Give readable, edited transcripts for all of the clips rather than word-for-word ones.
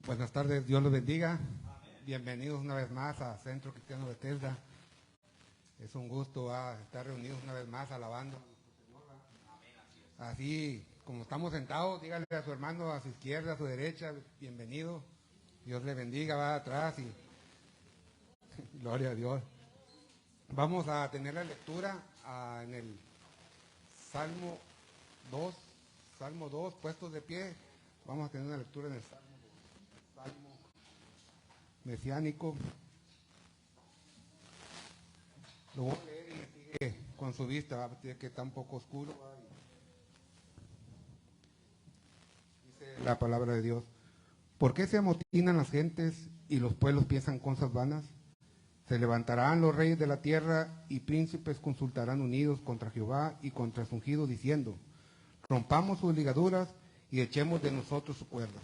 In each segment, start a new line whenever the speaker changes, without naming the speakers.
Buenas tardes, Dios los bendiga. Bienvenidos una vez más a Centro Cristiano Bethesda. Es un gusto estar reunidos una vez más alabando a nuestro Señor. Así como estamos sentados, dígale a su hermano a su izquierda, a su derecha, bienvenido. Dios le bendiga, va atrás y gloria a Dios. Vamos a tener la lectura en el Salmo 2, puestos de pie. Vamos a tener una lectura en el Salmo mesiánico. Lo voy a leer y me sigue con su vista, que está un poco oscuro. Dice la palabra de Dios: ¿por qué se amotinan las gentes y los pueblos piensan cosas vanas? Se levantarán los reyes de la tierra y príncipes consultarán unidos contra Jehová y contra su ungido, diciendo: rompamos sus ligaduras y echemos de nosotros sus cuerdas.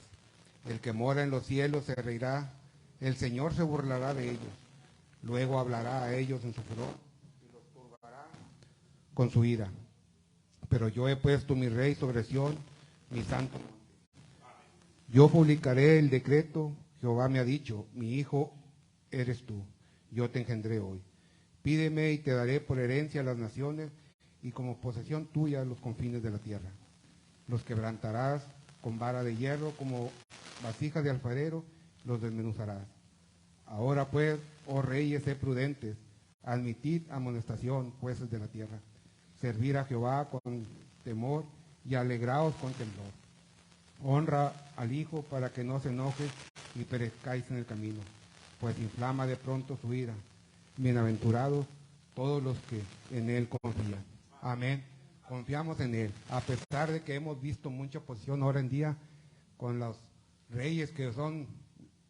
El que mora en los cielos se reirá, el Señor se burlará de ellos. Luego hablará a ellos en su furor y los turbará con su ira. Pero yo he puesto mi rey sobre Sión, mi santo monte. Yo publicaré el decreto. Jehová me ha dicho: mi hijo eres tú, yo te engendré hoy. Pídeme y te daré por herencia a las naciones y como posesión tuya los confines de la tierra. Los quebrantarás con vara de hierro, como vasijas de alfarero, los desmenuzarás. Ahora pues, oh reyes, sed prudentes, admitid amonestación, jueces de la tierra. Servir a Jehová con temor y alegraos con temblor. Honra al Hijo para que no se enoje y perezcáis en el camino, pues inflama de pronto su ira. Bienaventurados todos los que en Él confían. Amén. Confiamos en Él, a pesar de que hemos visto mucha oposición ahora en día con los reyes que son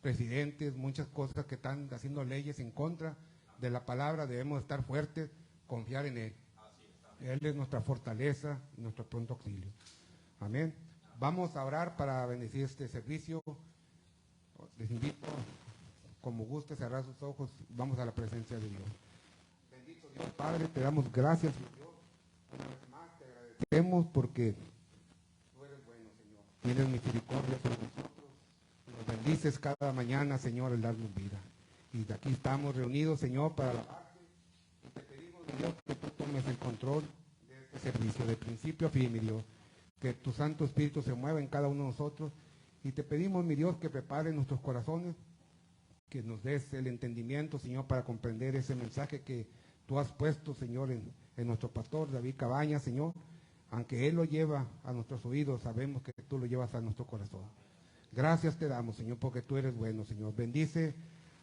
presidentes, muchas cosas que están haciendo leyes en contra de la palabra. Debemos estar fuertes, confiar en Él. Él es nuestra fortaleza y nuestro pronto auxilio. Amén. Vamos a orar para bendecir este servicio. Les invito, como guste, cerrar sus ojos. Vamos a la presencia de Dios. Bendito Dios Padre, te damos gracias, Dios. Una vez más te agradecemos porque tú eres bueno, Señor. Tienes misericordia sobre nosotros. Nos bendices cada mañana, Señor, el darnos vida. Y de aquí estamos reunidos, Señor, para alabarte. Y te pedimos, Dios, que tú tomes el control de este servicio, de principio a fin, mi Dios. Que tu Santo Espíritu se mueva en cada uno de nosotros. Y te pedimos, mi Dios, que prepare nuestros corazones, que nos des el entendimiento, Señor, para comprender ese mensaje que tú has puesto, Señor, en nuestro pastor David Cabañas, Señor. Aunque él lo lleva a nuestros oídos, sabemos que tú lo llevas a nuestro corazón. Gracias te damos, Señor, porque tú eres bueno, Señor. Bendice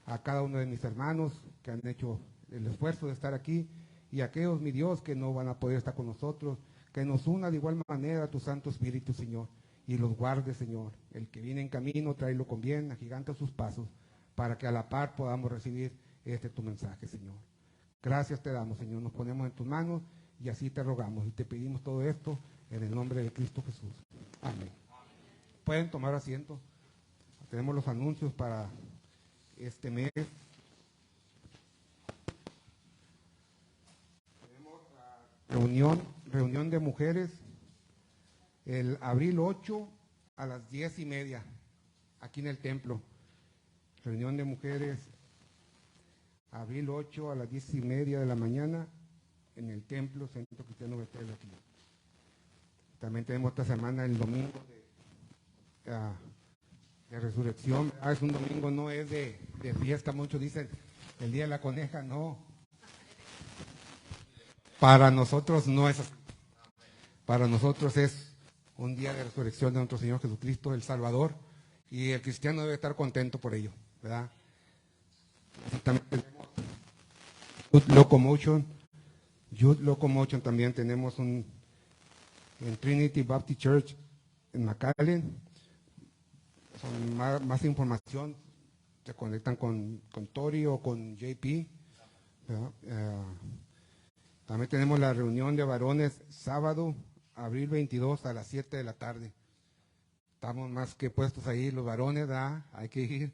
a cada uno de mis hermanos que han hecho el esfuerzo de estar aquí y a aquellos, mi Dios, que no van a poder estar con nosotros. Que nos una de igual manera a tu Santo Espíritu, Señor, y los guarde, Señor. El que viene en camino, tráelo con bien, agiganta sus pasos, para que a la par podamos recibir tu mensaje, Señor. Gracias te damos, Señor. Nos ponemos en tus manos y así te rogamos y te pedimos todo esto en el nombre de Cristo Jesús. Amén. Pueden tomar asiento. Tenemos los anuncios para este mes. Tenemos la reunión de mujeres el abril 8 a las 10:30 aquí en el templo. Reunión de mujeres abril 8 a las 10:30 de la mañana en el templo Centro Cristiano Bethesda aquí. También tenemos esta semana el domingo de resurrección. Es un domingo, no es de fiesta. Muchos dicen el día de la coneja. No, para nosotros no es así. Para nosotros es un día de resurrección de nuestro Señor Jesucristo, el Salvador, y el cristiano debe estar contento por ello, ¿verdad? Así también tenemos Youth Locomotion también tenemos en Trinity Baptist Church en McAllen. Son más información, se conectan con Tori o con JP, ¿verdad? También tenemos la reunión de varones sábado, abril 22 a las 7 de la tarde. Estamos más que puestos ahí los varones, ¿verdad? Hay que ir.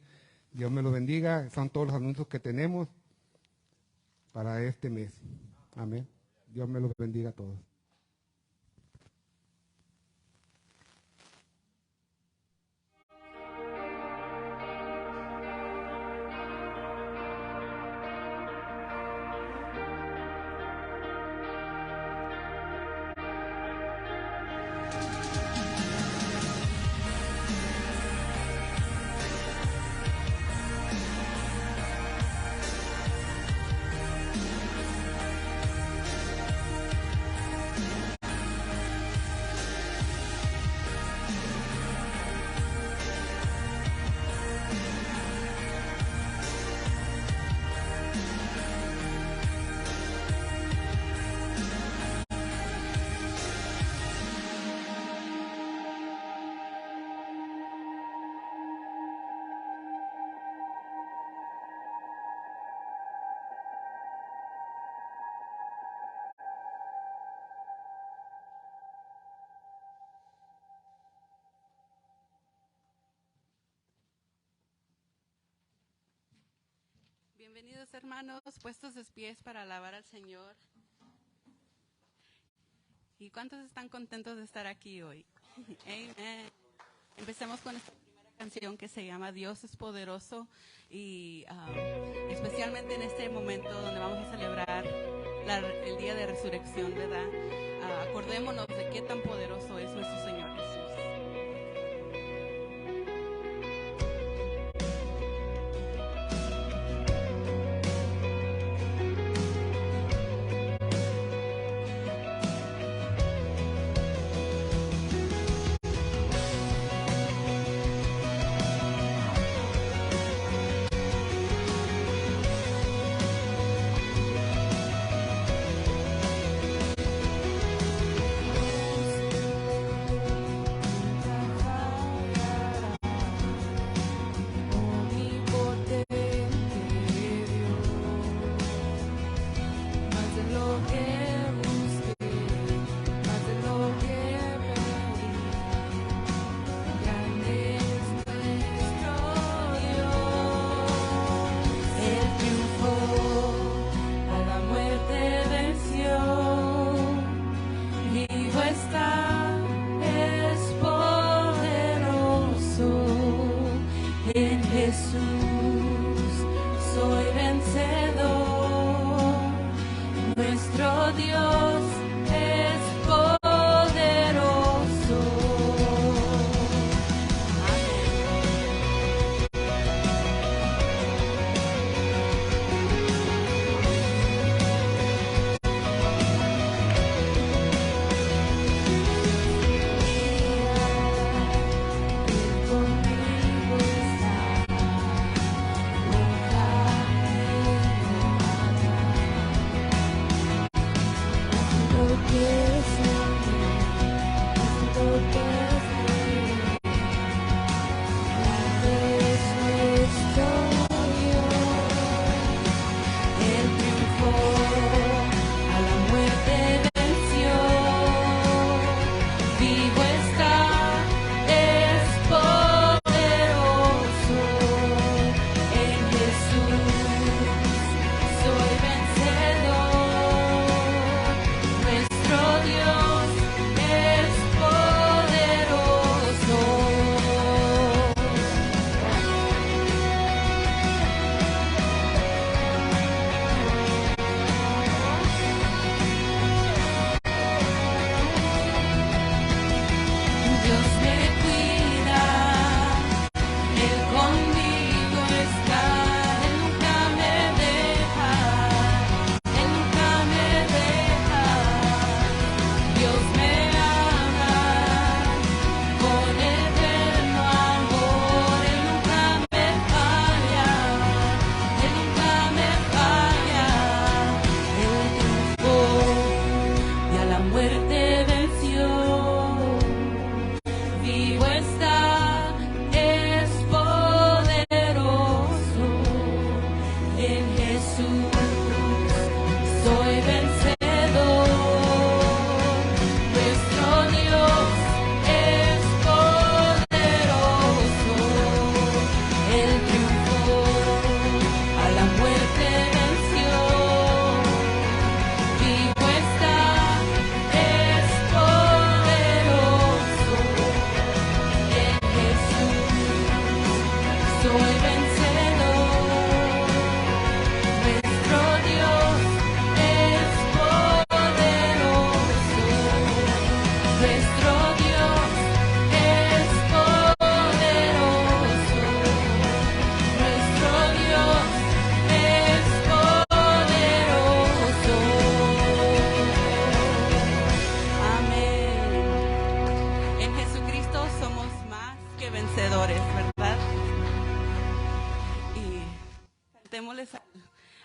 Dios me los bendiga. Son todos los anuncios que tenemos para este mes. Amén. Dios me los bendiga a todos.
Bienvenidos, hermanos, puestos de pies para alabar al Señor. ¿Y cuántos están contentos de estar aquí hoy? Amén. Empecemos con esta primera canción que se llama Dios es poderoso, y especialmente en este momento donde vamos a celebrar el día de resurrección, ¿verdad? Acordémonos de qué tan poderoso es nuestro Señor Jesús.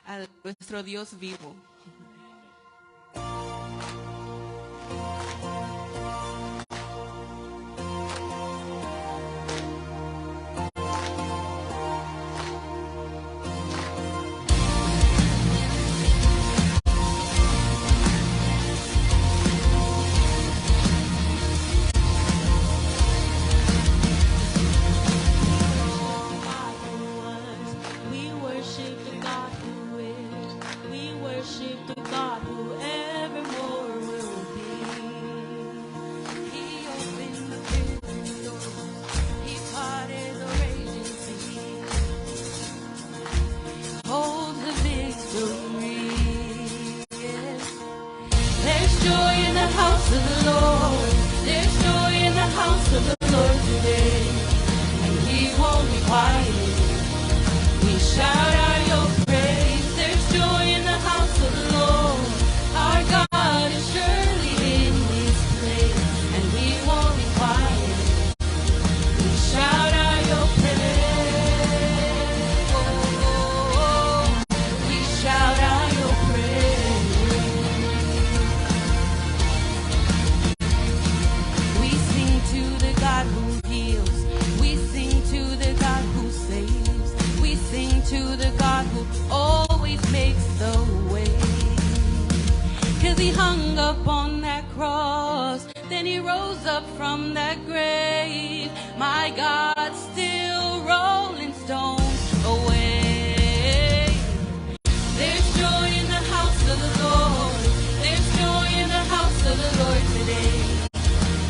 A nuestro Dios vivo.
We worship the God
of the Lord. There's joy in the house of the Lord today, and we won't be quiet. We shout out your praise. There's joy in the house of the Lord. Our God is surely in this place, and we won't be quiet. We shout out your praise. Oh, oh, oh. We shout out your praise. We sing to the God who heals. We sing to the God who saves. We sing to the God who always makes the way. 'Cause he hung up on that cross, then he rose up from that grave. My God, still rolling stones away. There's joy in the house of the Lord. There's joy in the house of the Lord today,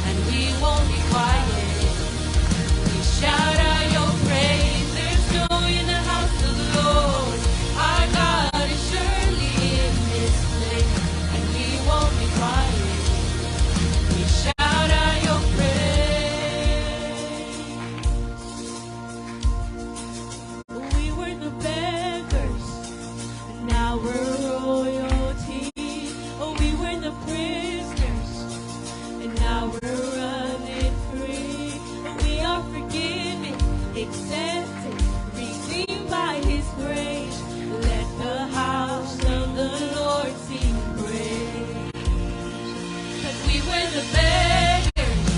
and we won't be quiet. We shout out your praise. There's joy in the house of the Lord. Our God is surely in this place, and we won't be quiet. We shout out your praise. We were the beggars, and now we're royalty. Oh, we were the prisoners, and now we're running free. We are forgiven, accepted, redeemed by his grace. Let the house of the Lord sing praise. 'Cause we were the beggars,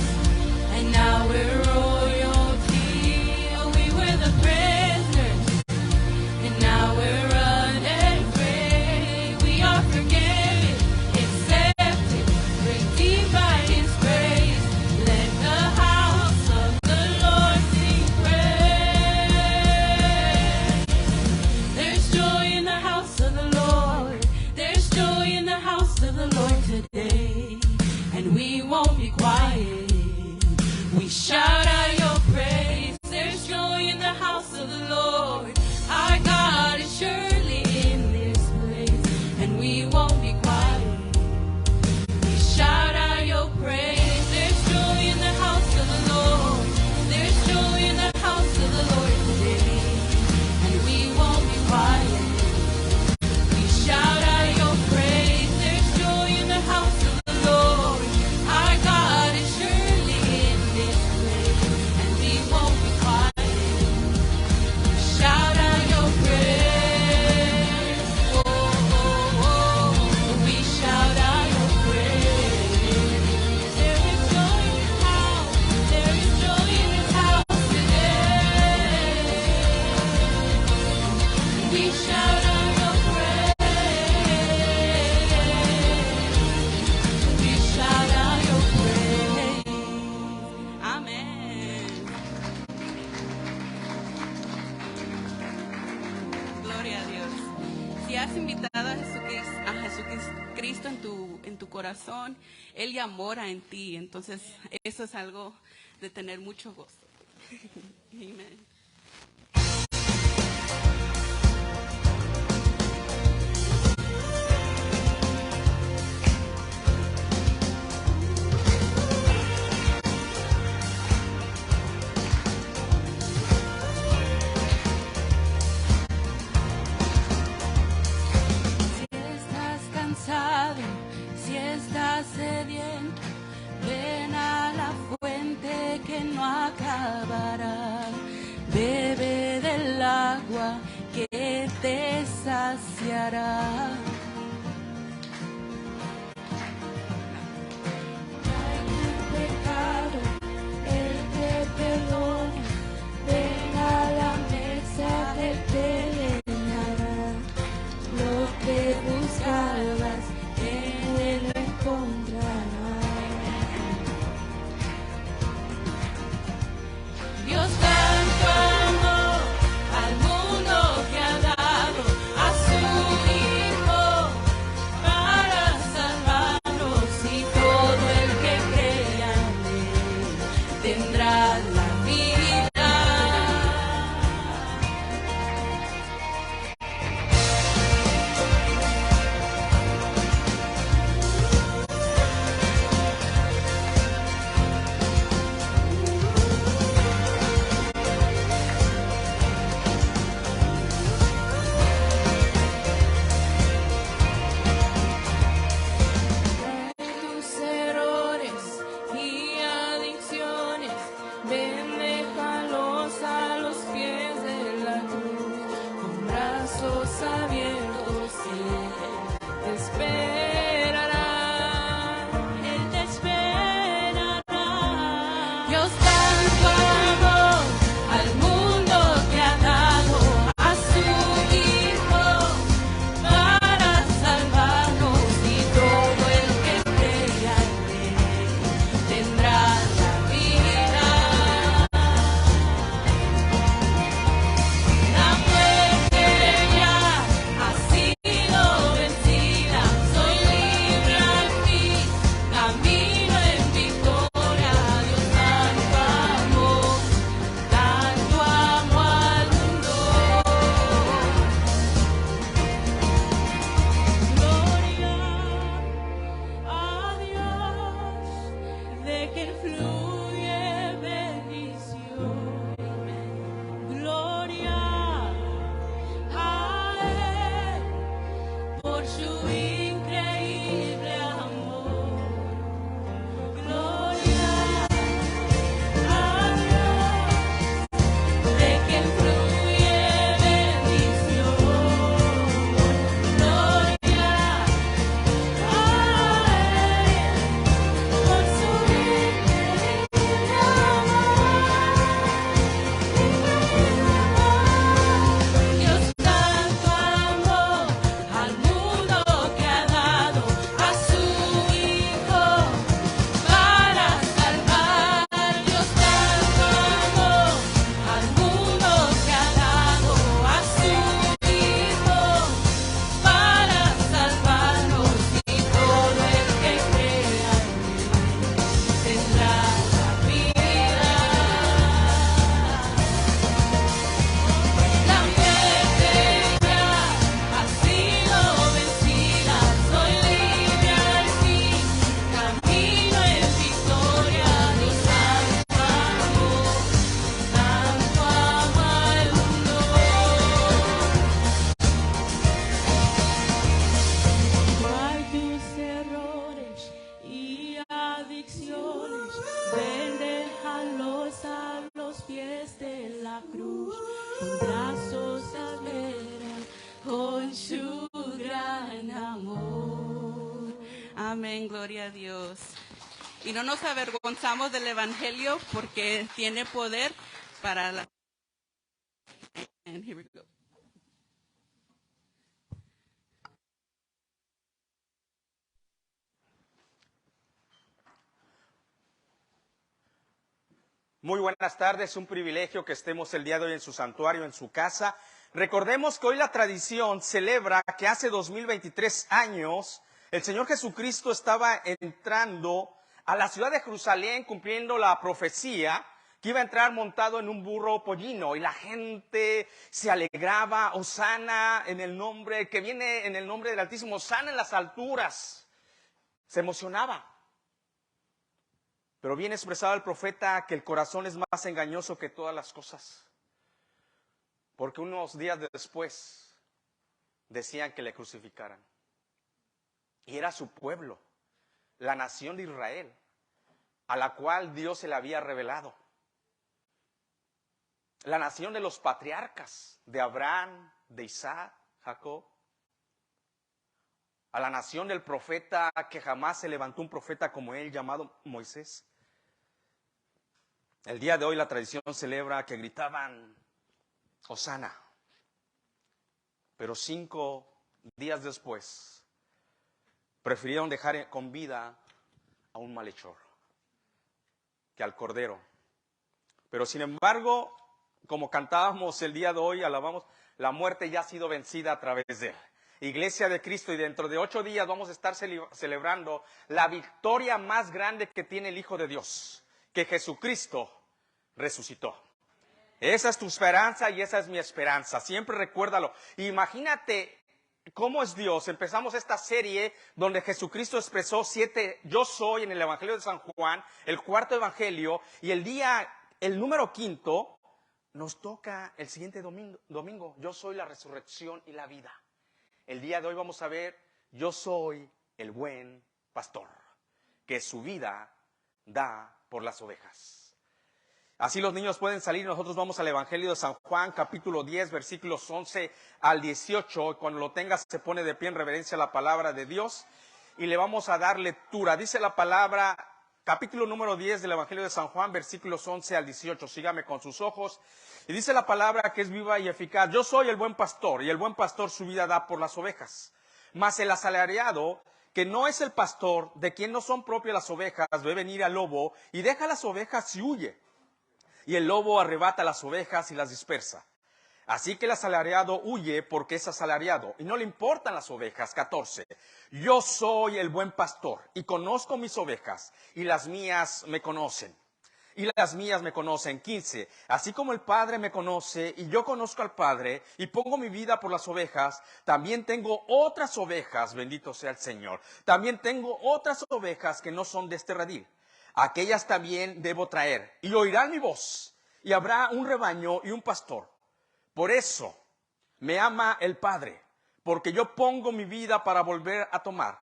and now we're royalty. Oh, we were the prisoners, and now we're running free. We are forgiven, accepted, redeemed by his grace. Let the house of the Lord sing praise. There's joy in the house of the Lord. There's joy in the house of the Lord today, and we won't be quiet. We shout out your praise. There's joy in the house of the Lord. Our God is surely in this place, and we won't be quiet. We shout out your praise. There's joy in the house of the Lord. There's joy in the house of the Lord today, and we won't be quiet. We shout out your praise. There's joy in the house of the Lord. Our God is surely in this place, and we won't be quiet. We shout out your praise. Oh, oh, oh. We shout out your praise. There is joy in this house. There is joy in this house today. We shout out your praise. We shout out your praise. Amén. Gloria a Dios. Si has invitado a Jesucristo en tu corazón, Él ya mora en ti. Entonces, eso es algo de tener mucho gozo. Amén. Si estás cansado, si estás sediento, ven a la fuente que no acabará. Bebe del agua que te saciará. Trae tu pecado, Él te perdona. Ven a la mesa, Él te llenará. Lo que buscabas, Él lo encontrarás. Dios tanto amó al mundo que ha dado a su Hijo. por su increíble amor. Gloria a Dios, de quien fluye bendición. Gloria a Él, por su increíble amor. Dios tanto amó al mundo que ha dado a su Hijo para salvar. Dios tanto amó al mundo que ha dado a su Hijo para salvarnos, y todo el que crea en Él tendrá la vida. La muerte ya ha sido vencida, soy libre al fin, camino en victoria. Dios tanto amó al mundo. Hay tus errores y adicciones, ven, déjalos a los pies de la cruz, con brazos esperan con su gran amor. Amén, gloria a Dios. Y no nos avergonzamos del Evangelio porque tiene poder para la... And here we go.
Muy buenas tardes, un privilegio que estemos el día de hoy en su santuario, en su casa. Recordemos que hoy la tradición celebra que hace 2023 años el Señor Jesucristo estaba entrando a la ciudad de Jerusalén cumpliendo la profecía que iba a entrar montado en un burro pollino, y la gente se alegraba, hosana en el nombre, que viene en el nombre del Altísimo, hosana en las alturas, se emocionaba. Pero bien expresaba el profeta que el corazón es más engañoso que todas las cosas, porque unos días después decían que le crucificaran. Y era su pueblo, la nación de Israel, a la cual Dios se le había revelado. La nación de los patriarcas, de Abraham, de Isaac, Jacob. A la nación del profeta que jamás se levantó un profeta como él, llamado Moisés. El día de hoy la tradición celebra que gritaban Hosana. Pero 5 días después prefirieron dejar con vida a un malhechor que al cordero. Pero sin embargo, como cantábamos el día de hoy, alabamos, la muerte ya ha sido vencida a través de él. Iglesia de Cristo, y dentro de 8 días vamos a estar celebrando la victoria más grande que tiene el Hijo de Dios, que Jesucristo resucitó. Esa es tu esperanza y esa es mi esperanza. Siempre recuérdalo. Imagínate cómo es Dios. Empezamos esta serie donde Jesucristo expresó 7 yo soy en el Evangelio de San Juan, el 4º evangelio, y el número 5 nos toca el siguiente domingo. Yo soy la resurrección y la vida. El día de hoy vamos a ver, yo soy el buen pastor, que su vida da por las ovejas. Así los niños pueden salir. Nosotros vamos al Evangelio de San Juan, capítulo 10, versículos 11 al 18. Cuando lo tengas, se pone de pie en reverencia a la palabra de Dios y le vamos a dar lectura. Dice la palabra, capítulo número 10 del Evangelio de San Juan, versículos 11 al 18. Sígame con sus ojos. Y dice la palabra que es viva y eficaz. Yo soy el buen pastor, y el buen pastor su vida da por las ovejas. Mas el asalariado, que no es el pastor, de quien no son propias las ovejas, ve venir al lobo y deja las ovejas y huye. Y el lobo arrebata las ovejas y las dispersa. Así que el asalariado huye porque es asalariado y no le importan las ovejas. 14. Yo soy el buen pastor y conozco mis ovejas y las mías me conocen. Y las mías me conocen. 15. Así como el Padre me conoce y yo conozco al Padre y pongo mi vida por las ovejas, también tengo otras ovejas, bendito sea el Señor. También tengo otras ovejas que no son de este redil. Aquellas también debo traer, y oirán mi voz, y habrá un rebaño y un pastor. Por eso me ama el Padre, porque yo pongo mi vida para volver a tomar.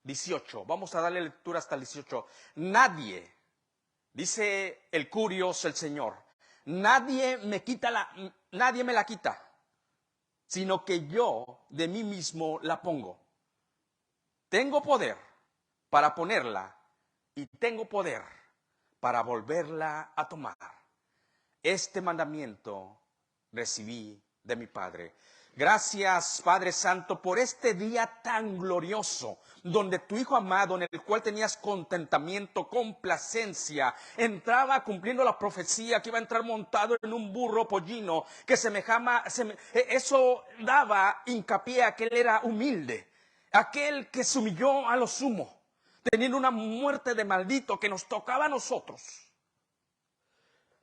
18, vamos a darle lectura hasta el 18. Nadie, dice el curioso, el Señor, nadie me la quita, sino que yo de mí mismo la pongo. Tengo poder para ponerla y tengo poder para volverla a tomar. Este mandamiento recibí de mi Padre. Gracias, Padre Santo, por este día tan glorioso, donde tu Hijo amado, en el cual tenías contentamiento, complacencia, entraba cumpliendo la profecía que iba a entrar montado en un burro pollino, que eso daba hincapié a que él era humilde, aquel que se humilló a lo sumo, teniendo una muerte de maldito que nos tocaba a nosotros.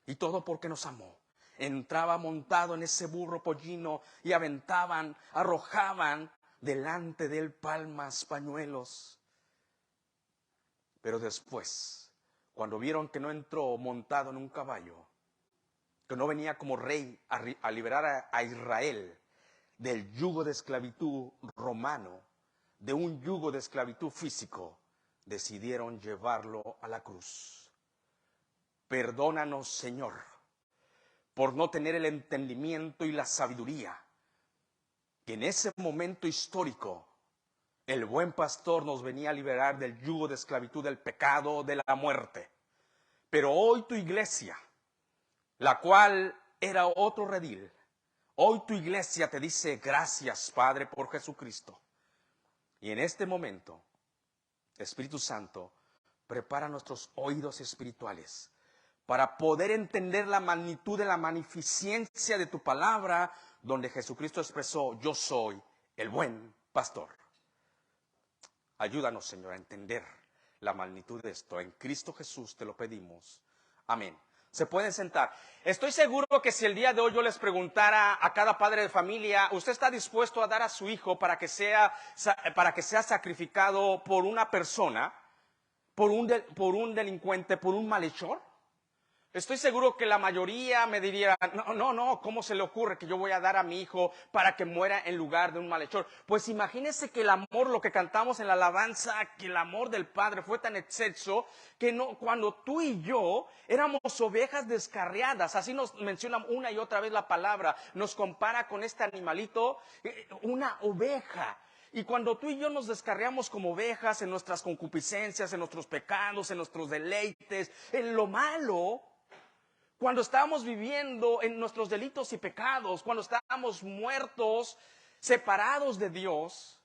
Y todo porque nos amó. Entraba montado en ese burro pollino y arrojaban delante de él palmas, pañuelos. Pero después, cuando vieron que no entró montado en un caballo, que no venía como rey a liberar a Israel del yugo de esclavitud romano, de un yugo de esclavitud físico, decidieron llevarlo a la cruz. Perdónanos, Señor, por no tener el entendimiento y la sabiduría, que en ese momento histórico el buen pastor nos venía a liberar del yugo de esclavitud, del pecado, de la muerte. Pero hoy tu iglesia, la cual era otro redil, hoy tu iglesia te dice gracias, Padre, por Jesucristo. Y en este momento, Espíritu Santo, prepara nuestros oídos espirituales para poder entender la magnitud de la magnificencia de tu palabra, donde Jesucristo expresó: yo soy el buen pastor. Ayúdanos, Señor, a entender la magnitud de esto. En Cristo Jesús te lo pedimos. Amén. Se pueden sentar. Estoy seguro que si el día de hoy yo les preguntara a cada padre de familia: ¿usted está dispuesto a dar a su hijo para que sea sacrificado por una persona, por un delincuente, por un malhechor? Estoy seguro que la mayoría me diría: no, ¿cómo se le ocurre que yo voy a dar a mi hijo para que muera en lugar de un malhechor? Pues imagínese que el amor, lo que cantamos en la alabanza, que el amor del Padre fue tan excelso que cuando tú y yo éramos ovejas descarriadas, así nos menciona una y otra vez la palabra, nos compara con este animalito, una oveja. Y cuando tú y yo nos descarriamos como ovejas en nuestras concupiscencias, en nuestros pecados, en nuestros deleites, en lo malo, cuando estábamos viviendo en nuestros delitos y pecados, cuando estábamos muertos, separados de Dios,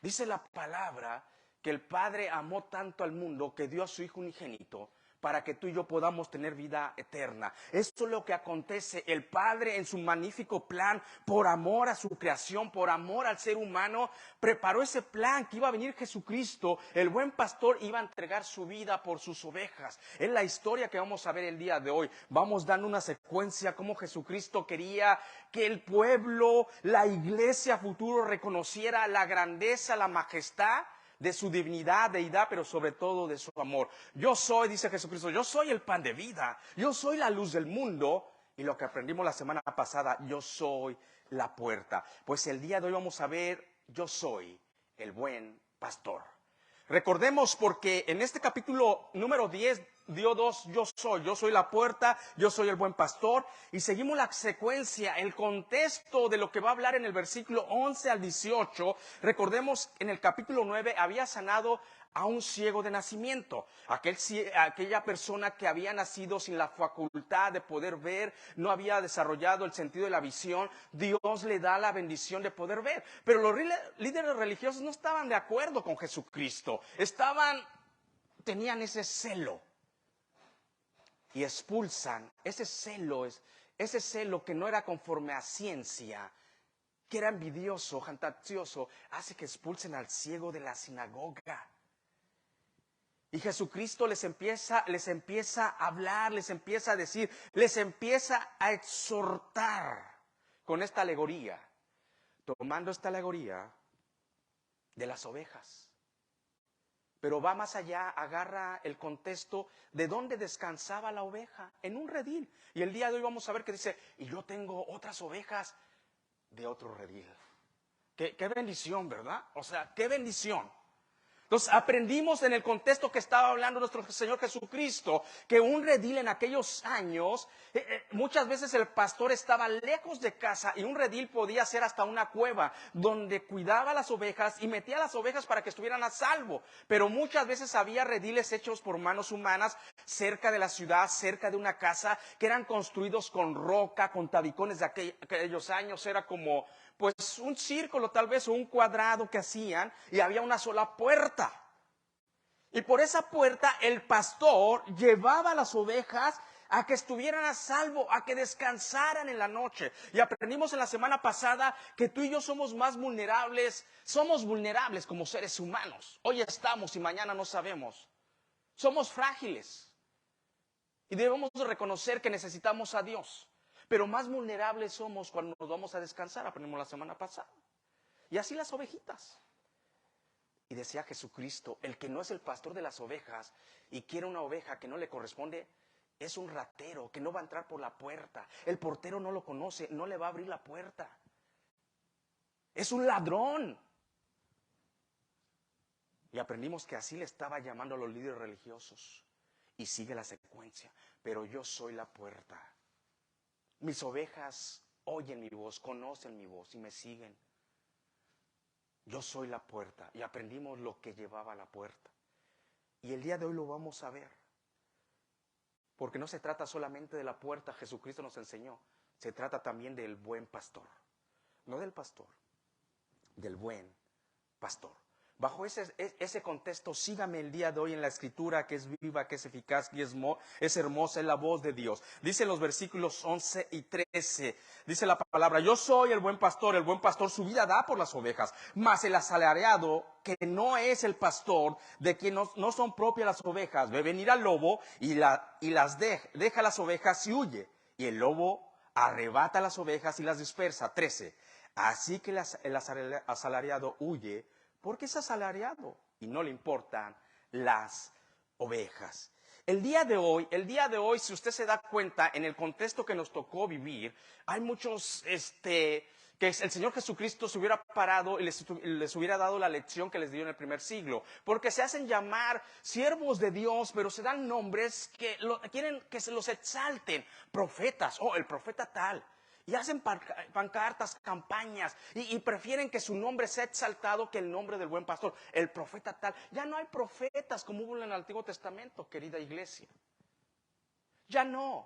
dice la palabra que el Padre amó tanto al mundo que dio a su Hijo unigénito para que tú y yo podamos tener vida eterna. Esto es lo que acontece. El Padre, en su magnífico plan, por amor a su creación, por amor al ser humano, preparó ese plan que iba a venir Jesucristo, el buen pastor, iba a entregar su vida por sus ovejas. Es la historia que vamos a ver el día de hoy. Vamos dando una secuencia cómo Jesucristo quería que el pueblo, la iglesia futuro, reconociera la grandeza, la majestad de su divinidad, deidad, pero sobre todo de su amor. Yo soy, dice Jesucristo, yo soy el pan de vida, yo soy la luz del mundo, y lo que aprendimos la semana pasada, yo soy la puerta. Pues el día de hoy vamos a ver, yo soy el buen pastor. Recordemos, porque en este capítulo número 10 dio dos: yo soy la puerta, yo soy el buen pastor, y seguimos la secuencia, el contexto de lo que va a hablar en el versículo 11 al 18. Recordemos, en el capítulo 9 había sanado a un ciego de nacimiento, aquella persona que había nacido sin la facultad de poder ver, no había desarrollado el sentido de la visión. Dios le da la bendición de poder ver, pero los líderes religiosos no estaban de acuerdo con Jesucristo, tenían ese celo y expulsan ese celo que no era conforme a ciencia, que era envidioso, jactancioso, hace que expulsen al ciego de la sinagoga. Y Jesucristo les empieza a hablar, les empieza a decir, les empieza a exhortar con esta alegoría, tomando esta alegoría de las ovejas. Pero va más allá, agarra el contexto de dónde descansaba la oveja, en un redil. Y el día de hoy vamos a ver que dice: y yo tengo otras ovejas de otro redil. Qué bendición, ¿verdad? O sea, qué bendición. Entonces aprendimos en el contexto que estaba hablando nuestro Señor Jesucristo, que un redil en aquellos años, muchas veces el pastor estaba lejos de casa y un redil podía ser hasta una cueva donde cuidaba las ovejas y metía las ovejas para que estuvieran a salvo. Pero muchas veces había rediles hechos por manos humanas cerca de la ciudad, cerca de una casa, que eran construidos con roca, con tabicones de aquellos años. Era como pues un círculo tal vez o un cuadrado que hacían y había una sola puerta. Y por esa puerta el pastor llevaba a las ovejas a que estuvieran a salvo, a que descansaran en la noche. Y aprendimos en la semana pasada que tú y yo somos vulnerables como seres humanos. Hoy estamos y mañana no sabemos. Somos frágiles y debemos reconocer que necesitamos a Dios. Pero más vulnerables somos cuando nos vamos a descansar, aprendimos la semana pasada. Y así las ovejitas. Y decía Jesucristo, el que no es el pastor de las ovejas y quiere una oveja que no le corresponde, es un ratero que no va a entrar por la puerta. El portero no lo conoce, no le va a abrir la puerta. Es un ladrón. Y aprendimos que así le estaba llamando a los líderes religiosos. Y sigue la secuencia. Pero yo soy la puerta. Mis ovejas oyen mi voz, conocen mi voz y me siguen. Yo soy la puerta. Y aprendimos lo que llevaba a la puerta. Y el día de hoy lo vamos a ver. Porque no se trata solamente de la puerta, Jesucristo nos enseñó. Se trata también del buen pastor. No del pastor, del buen pastor. Bajo ese contexto, sígame el día de hoy en la Escritura, que es viva, que es eficaz, que es hermosa, es la voz de Dios. Dice en los versículos 11 y 13, dice la palabra: yo soy el buen pastor su vida da por las ovejas. Mas el asalariado, que no es el pastor, de quien no son propias las ovejas, ve venir al lobo y las deja las ovejas y huye. Y el lobo arrebata las ovejas y las dispersa. 13, así que el asalariado huye, porque es asalariado y no le importan las ovejas. El día de hoy, si usted se da cuenta, en el contexto que nos tocó vivir, hay muchos, que el Señor Jesucristo se hubiera parado y les hubiera dado la lección que les dio en el primer siglo. Porque se hacen llamar siervos de Dios, pero se dan nombres que quieren que se los exalten. Profetas, el profeta tal. Y hacen pancartas, campañas, y prefieren que su nombre sea exaltado que el nombre del buen pastor, el profeta tal. Ya no hay profetas como hubo en el Antiguo Testamento, querida iglesia. Ya no.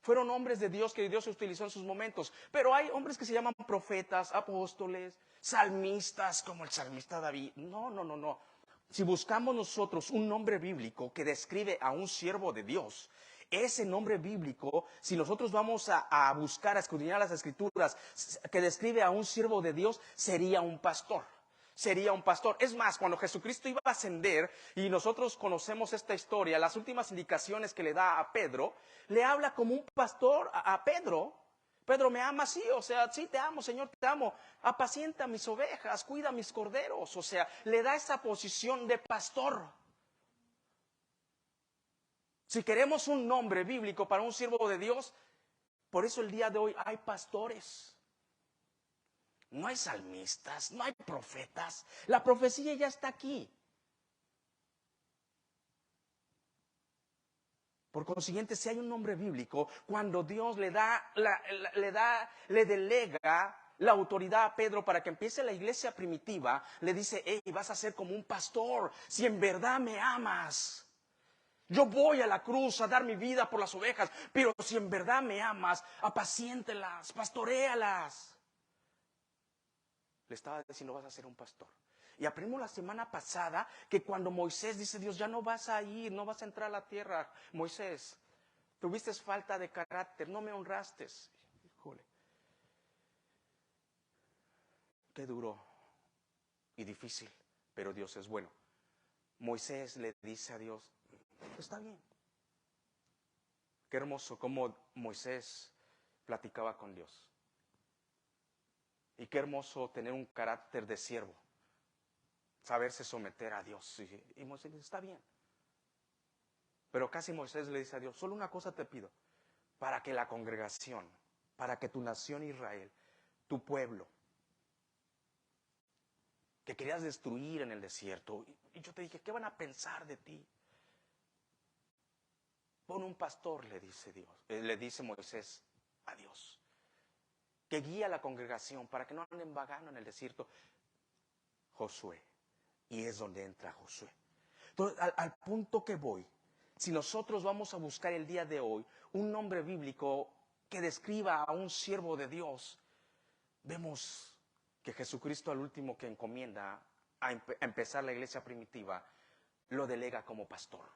Fueron hombres de Dios que Dios utilizó en sus momentos. Pero hay hombres que se llaman profetas, apóstoles, salmistas, como el salmista David. No. Si buscamos nosotros un nombre bíblico que describe a un siervo de Dios, ese nombre bíblico, si nosotros vamos a buscar, a escudriñar las Escrituras, que describe a un siervo de Dios, sería un pastor. Sería un pastor. Es más, cuando Jesucristo iba a ascender, y nosotros conocemos esta historia, las últimas indicaciones que le da a Pedro, le habla como un pastor a Pedro. Pedro, ¿me amas? Sí, o sea, sí te amo, Señor, te amo. Apacienta mis ovejas, cuida mis corderos. O sea, le da esa posición de pastor. Si queremos un nombre bíblico para un siervo de Dios, por eso el día de hoy hay pastores. No hay salmistas, no hay profetas. La profecía ya está aquí. Por consiguiente, si hay un nombre bíblico, cuando Dios le delega la autoridad a Pedro para que empiece la iglesia primitiva, le dice: hey, vas a ser como un pastor, si en verdad me amas. Yo voy a la cruz a dar mi vida por las ovejas, pero si en verdad me amas, apaciéntelas, pastoréalas. Le estaba diciendo: vas a ser un pastor. Y aprendimos la semana pasada que cuando Moisés dice: Dios, ya no vas a ir, no vas a entrar a la tierra. Moisés, tuviste falta de carácter, no me honraste. Híjole, qué duro y difícil, pero Dios es bueno. Moisés le dice a Dios: está bien. Qué hermoso cómo Moisés platicaba con Dios. Y qué hermoso tener un carácter de siervo. Saberse someter a Dios. Y Moisés dice: está bien. Pero casi Moisés le dice a Dios: solo una cosa te pido, para que la congregación, para que tu nación Israel tu pueblo, que querías destruir en el desierto. Y yo te dije, ¿qué van a pensar de ti? Pon un pastor, le dice Dios, le dice Moisés a Dios, que guía a la congregación para que no anden vagando en el desierto. Josué. Y es donde entra Josué. Entonces, al punto que voy, si nosotros vamos a buscar el día de hoy un nombre bíblico que describa a un siervo de Dios, vemos que Jesucristo, al último que encomienda a empezar la iglesia primitiva, lo delega como pastor.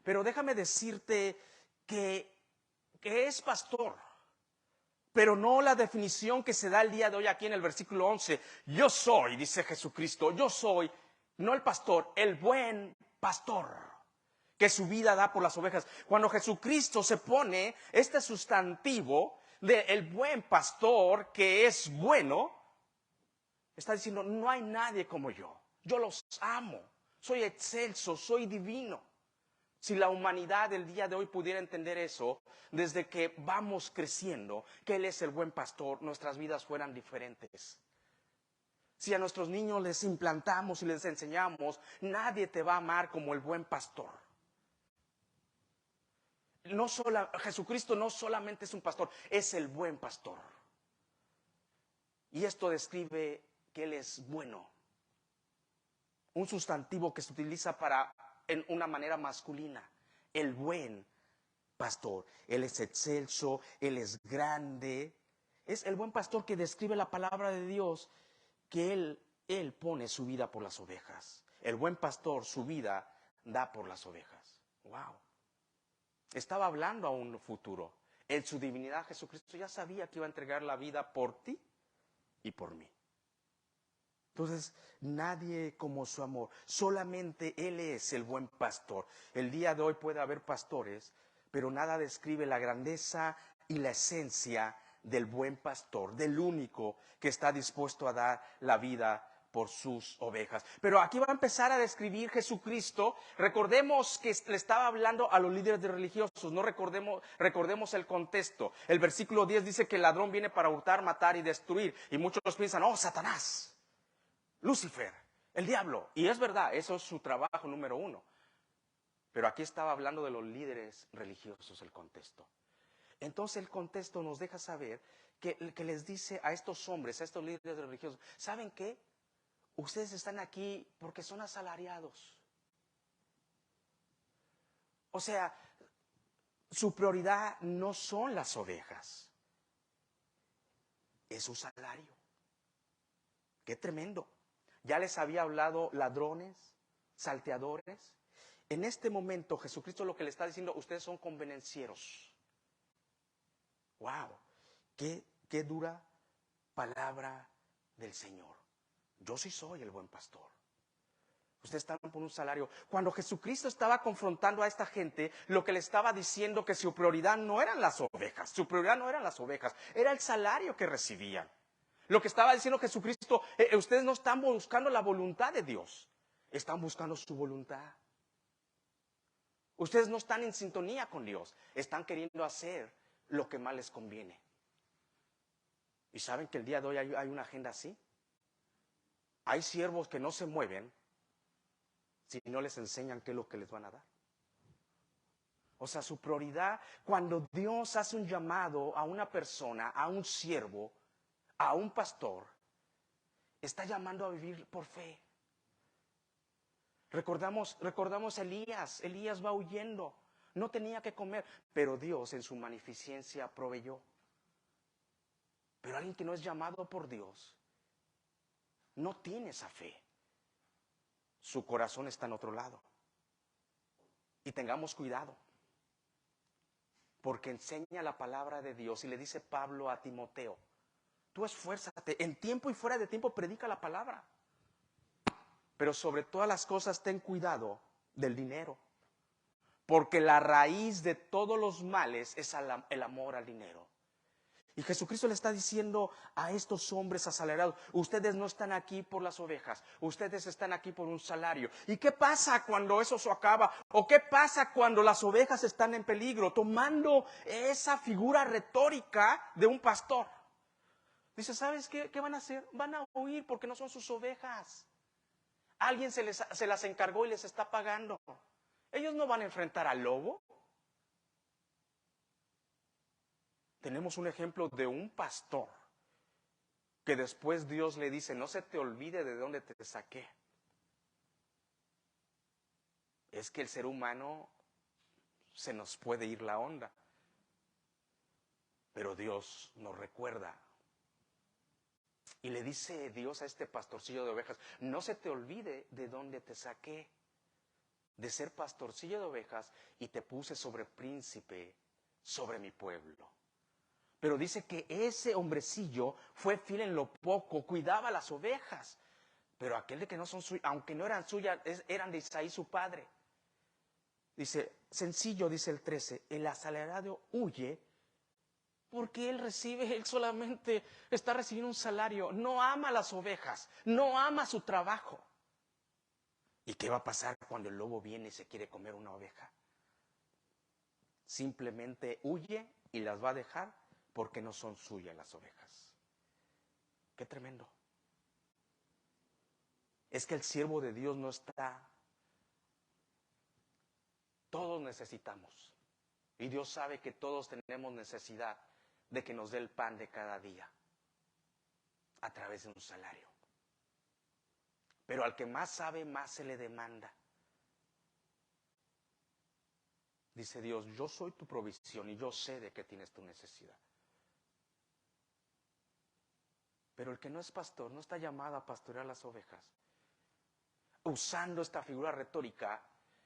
Pero déjame decirte que es pastor, pero no la definición que se da el día de hoy aquí en el versículo 11. Yo soy, dice Jesucristo, yo soy, no el pastor, el buen pastor, que su vida da por las ovejas. Cuando Jesucristo se pone este sustantivo de el buen pastor, que es bueno, está diciendo, no hay nadie como yo los amo, soy excelso, soy divino. Si la humanidad del día de hoy pudiera entender eso, desde que vamos creciendo, que Él es el buen pastor, nuestras vidas fueran diferentes. Si a nuestros niños les implantamos y les enseñamos, nadie te va a amar como el buen pastor. Jesucristo no solamente es un pastor, es el buen pastor. Y esto describe que Él es bueno. Un sustantivo que se utiliza en una manera masculina, el buen pastor. Él es excelso, Él es grande. Es el buen pastor que describe la palabra de Dios, que Él pone su vida por las ovejas. El buen pastor su vida da por las ovejas. Wow. Estaba hablando a un futuro. En su divinidad Jesucristo ya sabía que iba a entregar la vida por ti y por mí. Entonces, nadie como su amor, solamente Él es el buen pastor. El día de hoy puede haber pastores, pero nada describe la grandeza y la esencia del buen pastor, del único que está dispuesto a dar la vida por sus ovejas. Pero aquí va a empezar a describir Jesucristo. Recordemos que le estaba hablando a los líderes religiosos, no recordemos el contexto. El versículo 10 dice que el ladrón viene para hurtar, matar y destruir. Y muchos piensan, oh, Satanás, Lucifer, el diablo. Y es verdad, eso es su trabajo número 1. Pero aquí estaba hablando de los líderes religiosos, el contexto. Entonces el contexto nos deja saber que les dice a estos hombres, a estos líderes religiosos, ¿saben qué? Ustedes están aquí porque son asalariados. O sea, su prioridad no son las ovejas, es su salario. Qué tremendo. Ya les había hablado ladrones, salteadores. En este momento Jesucristo lo que le está diciendo, ustedes son convenencieros. Wow, qué dura palabra del Señor. Yo sí soy el buen pastor. Ustedes están por un salario. Cuando Jesucristo estaba confrontando a esta gente, lo que le estaba diciendo que su prioridad no eran las ovejas, su prioridad no eran las ovejas, era el salario que recibían. Lo que estaba diciendo Jesucristo, ustedes no están buscando la voluntad de Dios, están buscando su voluntad. Ustedes no están en sintonía con Dios, están queriendo hacer lo que más les conviene. ¿Y saben que el día de hoy hay una agenda así? Hay siervos que no se mueven si no les enseñan qué es lo que les van a dar. O sea, su prioridad, cuando Dios hace un llamado a una persona, a un siervo, a un pastor, está llamando a vivir por fe. Recordamos a Elías. Elías va huyendo, no tenía que comer, pero Dios en su magnificencia proveyó. Pero alguien que no es llamado por Dios no tiene esa fe. Su corazón está en otro lado. Y tengamos cuidado, porque enseña la palabra de Dios. Y le dice Pablo a Timoteo, tú esfuérzate, en tiempo y fuera de tiempo predica la palabra. Pero sobre todas las cosas ten cuidado del dinero, porque la raíz de todos los males es el amor al dinero. Y Jesucristo le está diciendo a estos hombres asalariados, ustedes no están aquí por las ovejas, ustedes están aquí por un salario. ¿Y qué pasa cuando eso se acaba? ¿O qué pasa cuando las ovejas están en peligro? Tomando esa figura retórica de un pastor. Dice, ¿sabes qué van a hacer? Van a huir porque no son sus ovejas. Alguien se las encargó y les está pagando. Ellos no van a enfrentar al lobo. Tenemos un ejemplo de un pastor que después Dios le dice, no se te olvide de dónde te saqué. Es que el ser humano se nos puede ir la onda, pero Dios nos recuerda. Y le dice Dios a este pastorcillo de ovejas, no se te olvide de dónde te saqué, de ser pastorcillo de ovejas y te puse sobre príncipe, sobre mi pueblo. Pero dice que ese hombrecillo fue fiel en lo poco, cuidaba las ovejas. Pero aquel de que no son suyas, aunque no eran suyas, eran de Isaí su padre. Dice, sencillo, dice el 13, el asalariado huye porque él solamente está recibiendo un salario, no ama las ovejas, no ama su trabajo. ¿Y qué va a pasar cuando el lobo viene y se quiere comer una oveja? Simplemente huye y las va a dejar porque no son suyas las ovejas. Qué tremendo. Es que el siervo de Dios no está. Todos necesitamos. Y Dios sabe que todos tenemos necesidad de que nos dé el pan de cada día a través de un salario. Pero al que más sabe, más se le demanda. Dice Dios, yo soy tu provisión y yo sé de qué tienes tu necesidad. Pero el que no es pastor no está llamado a pastorear las ovejas. Usando esta figura retórica,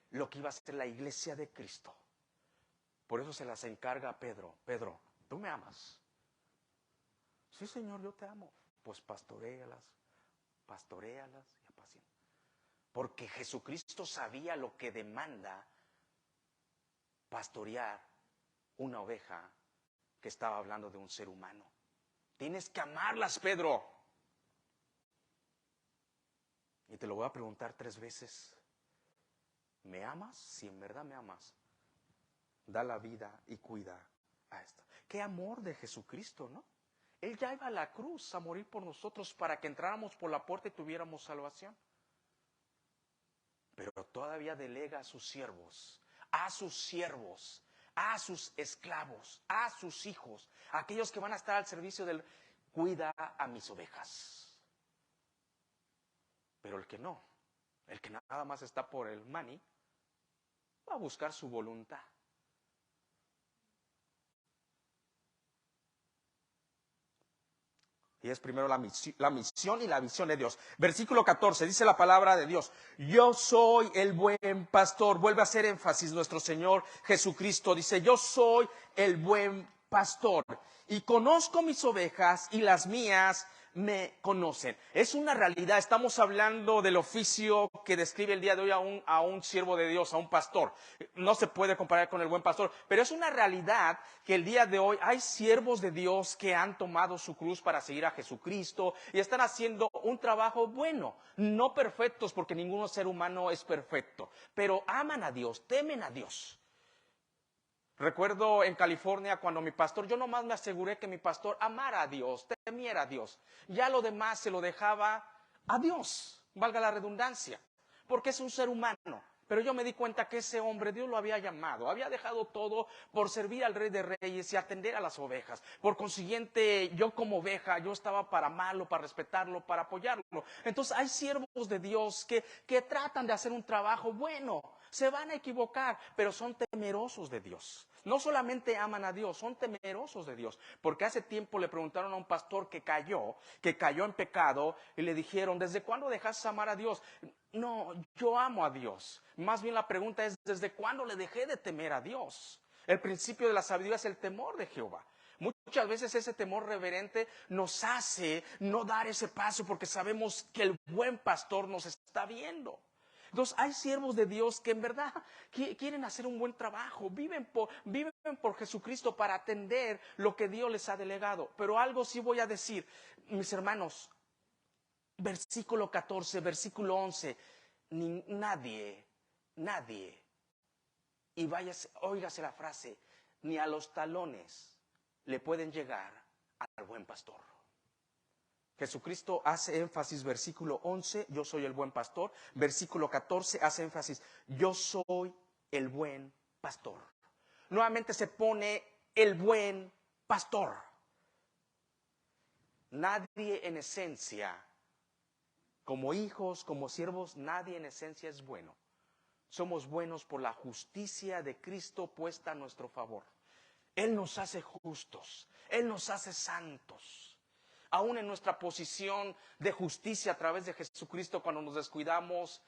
lo que iba a ser la iglesia de Cristo. Por eso se las encarga a Pedro. Pedro, ¿tú me amas? Sí, Señor, yo te amo. Pues pastoréalas y apacienta. Porque Jesucristo sabía lo que demanda pastorear una oveja que estaba hablando de un ser humano. Tienes que amarlas, Pedro. Y te lo voy a preguntar 3 veces. ¿Me amas? Si en verdad me amas, da la vida y cuida a esta. Qué amor de Jesucristo, ¿no? Él ya iba a la cruz a morir por nosotros para que entráramos por la puerta y tuviéramos salvación. Pero todavía delega a sus siervos, a sus esclavos, a sus hijos, a aquellos que van a estar al servicio del cuida a mis ovejas. Pero el que no, el que nada más está por el money, va a buscar su voluntad. Y es primero la misión y la visión de Dios. Versículo 14, dice la palabra de Dios. Yo soy el buen pastor. Vuelve a hacer énfasis nuestro Señor Jesucristo. Dice, yo soy el buen pastor. Y conozco mis ovejas y las mías me conocen. Es una realidad. Estamos hablando del oficio que describe el día de hoy a un siervo de Dios, a un pastor. No se puede comparar con el buen pastor, pero es una realidad que el día de hoy hay siervos de Dios que han tomado su cruz para seguir a Jesucristo y están haciendo un trabajo bueno, no perfectos porque ningún ser humano es perfecto, pero aman a Dios, temen a Dios. Recuerdo en California cuando mi pastor, yo nomás me aseguré que mi pastor amara a Dios, temiera a Dios. Ya lo demás se lo dejaba a Dios, valga la redundancia, porque es un ser humano. Pero yo me di cuenta que ese hombre, Dios lo había llamado, había dejado todo por servir al Rey de Reyes y atender a las ovejas. Por consiguiente, yo como oveja, yo estaba para amarlo, para respetarlo, para apoyarlo. Entonces hay siervos de Dios que tratan de hacer un trabajo bueno. Se van a equivocar, pero son temerosos de Dios. No solamente aman a Dios, son temerosos de Dios. Porque hace tiempo le preguntaron a un pastor que cayó en pecado, y le dijeron, ¿desde cuándo dejaste amar a Dios? No, yo amo a Dios. Más bien la pregunta es, ¿desde cuándo le dejé de temer a Dios? El principio de la sabiduría es el temor de Jehová. Muchas veces ese temor reverente nos hace no dar ese paso porque sabemos que el buen pastor nos está viendo. Entonces hay siervos de Dios que en verdad quieren hacer un buen trabajo, viven por Jesucristo para atender lo que Dios les ha delegado. Pero algo sí voy a decir, mis hermanos, versículo 14, versículo 11, nadie, y óigase la frase, ni a los talones le pueden llegar al buen pastor. Jesucristo hace énfasis, versículo 11, yo soy el buen pastor. Versículo 14 hace énfasis, yo soy el buen pastor. Nuevamente se pone el buen pastor. Nadie en esencia, como hijos, como siervos, nadie en esencia es bueno. Somos buenos por la justicia de Cristo puesta a nuestro favor. Él nos hace justos, Él nos hace santos. Aún en nuestra posición de justicia a través de Jesucristo, cuando nos descuidamos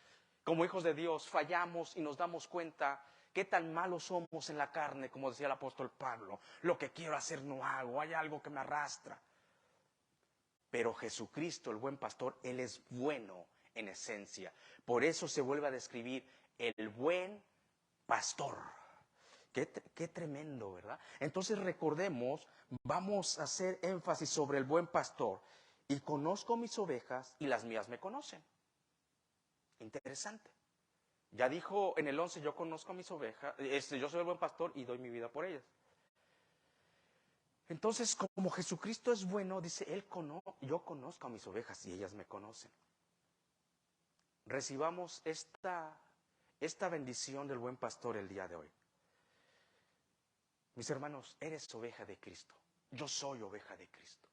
como hijos de Dios, fallamos y nos damos cuenta qué tan malos somos en la carne, como decía el apóstol Pablo. Lo que quiero hacer no hago, hay algo que me arrastra. Pero Jesucristo, el buen pastor, Él es bueno en esencia. Por eso se vuelve a describir el buen pastor. Qué tremendo, ¿verdad? Entonces recordemos, vamos a hacer énfasis sobre el buen pastor. Y conozco mis ovejas y las mías me conocen. Interesante. Ya dijo en el 11, yo conozco a mis ovejas, yo soy el buen pastor y doy mi vida por ellas. Entonces, como Jesucristo es bueno, dice, yo conozco a mis ovejas y ellas me conocen. Recibamos esta bendición del buen pastor el día de hoy. Mis hermanos, eres oveja de Cristo. Yo soy oveja de Cristo.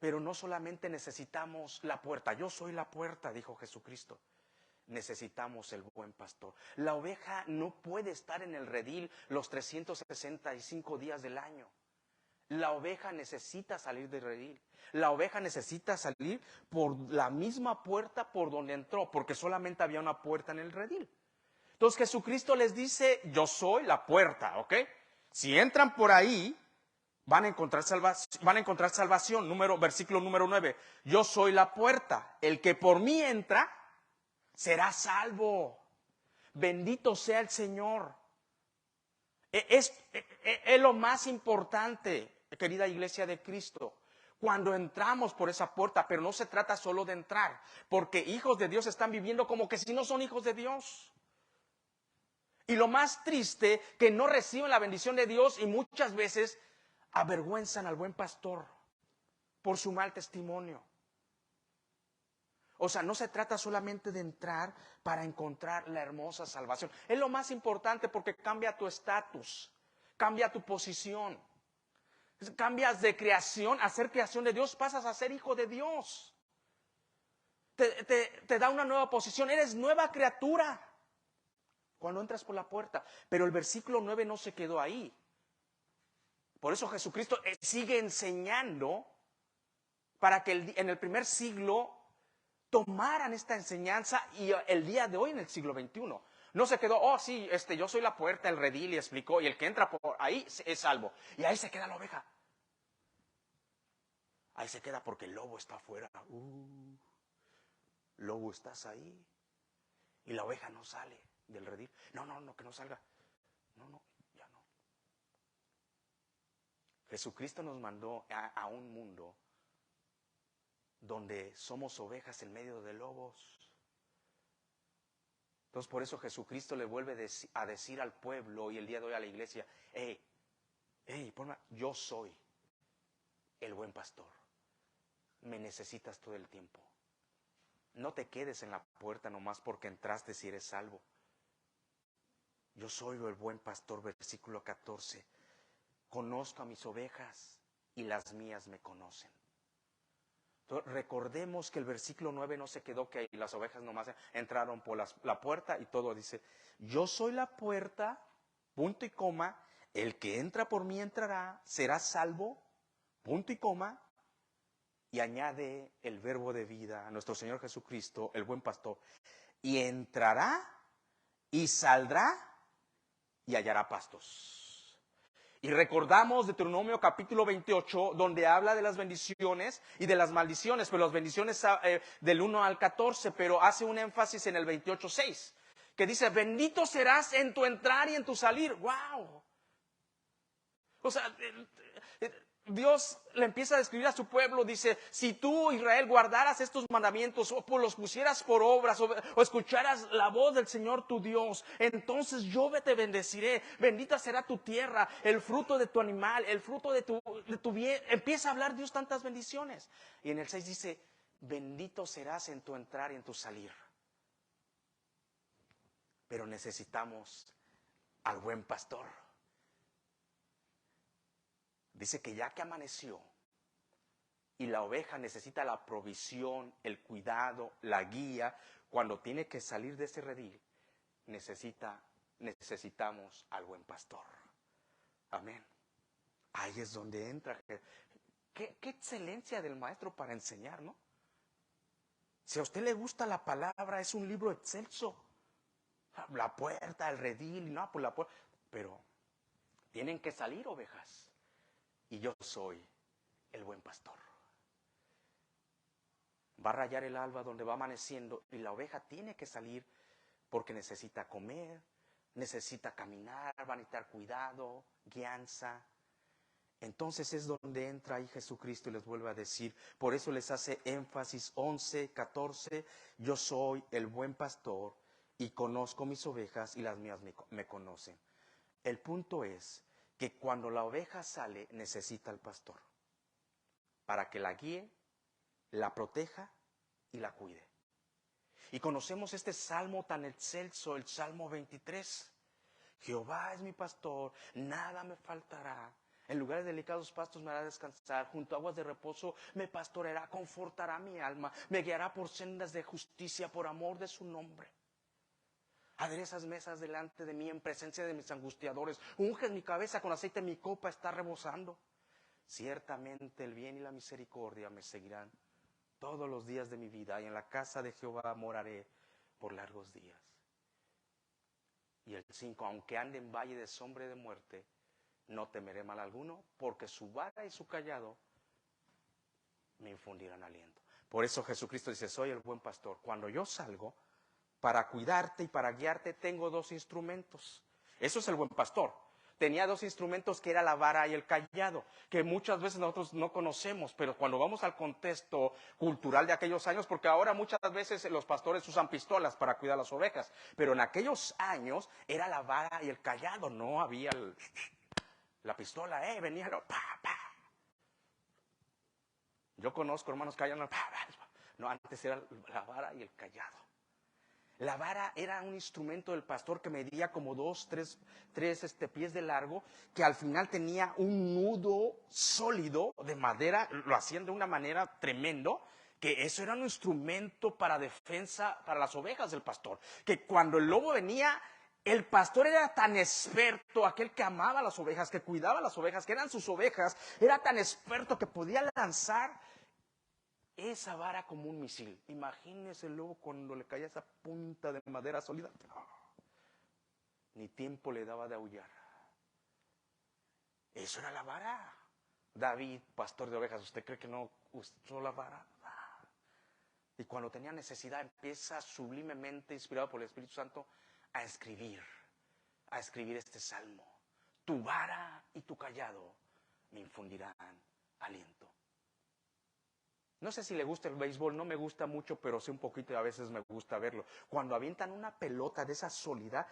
Pero no solamente necesitamos la puerta. Yo soy la puerta, dijo Jesucristo. Necesitamos el buen pastor. La oveja no puede estar en el redil los 365 días del año. La oveja necesita salir del redil. La oveja necesita salir por la misma puerta por donde entró, porque solamente había una puerta en el redil. Entonces Jesucristo les dice, yo soy la puerta, ¿ok? Si entran por ahí, van a encontrar salvación. Versículo número 9. Yo soy la puerta. El que por mí entra, será salvo. Bendito sea el Señor. Es lo más importante, querida iglesia de Cristo. Cuando entramos por esa puerta, pero no se trata solo de entrar, porque hijos de Dios están viviendo como que si no son hijos de Dios. Y lo más triste, que no reciben la bendición de Dios y muchas veces avergüenzan al buen pastor por su mal testimonio. O sea, no se trata solamente de entrar para encontrar la hermosa salvación. Es lo más importante porque cambia tu estatus, cambia tu posición. Cambias de creación a ser creación de Dios, pasas a ser hijo de Dios. Te da una nueva posición, eres nueva criatura cuando entras por la puerta. Pero el versículo 9 no se quedó ahí. Por eso Jesucristo sigue enseñando para que en el primer siglo tomaran esta enseñanza y el día de hoy en el siglo XXI. No se quedó, sí, yo soy la puerta, el redil, y explicó, y el que entra por ahí es salvo. Y ahí se queda la oveja. Ahí se queda porque el lobo está afuera. Lobo, estás ahí. Y la oveja no sale del redil. No, que no salga. No, ya no. Jesucristo nos mandó a un mundo donde somos ovejas en medio de lobos. Entonces por eso Jesucristo le vuelve a decir al pueblo y el día de hoy a la iglesia, yo soy el buen pastor. Me necesitas todo el tiempo. No te quedes en la puerta nomás porque entraste si eres salvo. Yo soy el buen pastor, versículo 14. Conozco a mis ovejas y las mías me conocen. Entonces, recordemos que el versículo 9 no se quedó que las ovejas nomás entraron por la puerta y todo dice, yo soy la puerta, punto y coma, el que entra por mí entrará, será salvo, punto y coma, y añade el verbo de vida a nuestro Señor Jesucristo, el buen pastor, y entrará y saldrá y hallará pastos. Y recordamos Deuteronomio capítulo 28, donde habla de las bendiciones y de las maldiciones, pero las bendiciones del 1 al 14, pero hace un énfasis en el 28:6, que dice, bendito serás en tu entrar y en tu salir. ¡Wow! O sea, Dios le empieza a describir a su pueblo, dice, si tú, Israel, guardaras estos mandamientos o los pusieras por obras o escucharas la voz del Señor tu Dios, entonces yo te bendeciré, bendita será tu tierra, el fruto de tu animal, el fruto de tu bien. Empieza a hablar Dios tantas bendiciones. Y en el 6 dice, bendito serás en tu entrar y en tu salir. Pero necesitamos al buen pastor. Dice que ya que amaneció y la oveja necesita la provisión, el cuidado, la guía, cuando tiene que salir de ese redil, necesitamos al buen pastor. Amén. Ahí es donde entra. Qué excelencia del maestro para enseñar, ¿no? Si a usted le gusta la palabra, es un libro excelso. La puerta, el redil, no, pues la puerta. Pero tienen que salir ovejas. Y yo soy el buen pastor. Va a rayar el alba donde va amaneciendo y la oveja tiene que salir porque necesita comer, necesita caminar, va a necesitar cuidado, guianza. Entonces es donde entra ahí Jesucristo y les vuelve a decir, por eso les hace énfasis 11, 14, yo soy el buen pastor y conozco mis ovejas y las mías me conocen. El punto es que cuando la oveja sale necesita al pastor para que la guíe, la proteja y la cuide. Y conocemos este salmo tan excelso, el Salmo 23. Jehová es mi pastor, nada me faltará. En lugares delicados pastos me hará descansar, junto a aguas de reposo me pastoreará, confortará mi alma, me guiará por sendas de justicia por amor de su nombre. Aderezas mesas delante de mí en presencia de mis angustiadores. Unges mi cabeza con aceite, mi copa está rebosando. Ciertamente el bien y la misericordia me seguirán todos los días de mi vida, y en la casa de Jehová moraré por largos días. Y el 5, aunque ande en valle de sombra y de muerte, no temeré mal alguno, porque su vara y su cayado me infundirán aliento. Por eso Jesucristo dice, soy el buen pastor. Cuando yo salgo, para cuidarte y para guiarte tengo 2 instrumentos. Eso es el buen pastor. Tenía 2 instrumentos que era la vara y el cayado, que muchas veces nosotros no conocemos, pero cuando vamos al contexto cultural de aquellos años, porque ahora muchas veces los pastores usan pistolas para cuidar las ovejas, pero en aquellos años era la vara y el cayado, no había la pistola, venía, pa, pa. Yo conozco hermanos que hayan, no, antes era la vara y el cayado. La vara era un instrumento del pastor que medía como 2, 3 pies de largo, que al final tenía un nudo sólido de madera, lo hacían de una manera tremendo, que eso era un instrumento para defensa para las ovejas del pastor, que cuando el lobo venía, el pastor era tan experto, aquel que amaba las ovejas, que cuidaba las ovejas, que eran sus ovejas, era tan experto que podía lanzar esa vara como un misil. Imagínese el lobo cuando le caía esa punta de madera sólida. Ni tiempo le daba de aullar. Eso era la vara. David, pastor de ovejas, ¿usted cree que no usó la vara? Y cuando tenía necesidad empieza sublimemente, inspirado por el Espíritu Santo, a escribir este salmo. Tu vara y tu cayado me infundirán aliento. No sé si le gusta el béisbol, no me gusta mucho, pero sí un poquito y a veces me gusta verlo. Cuando avientan una pelota de esa sólida,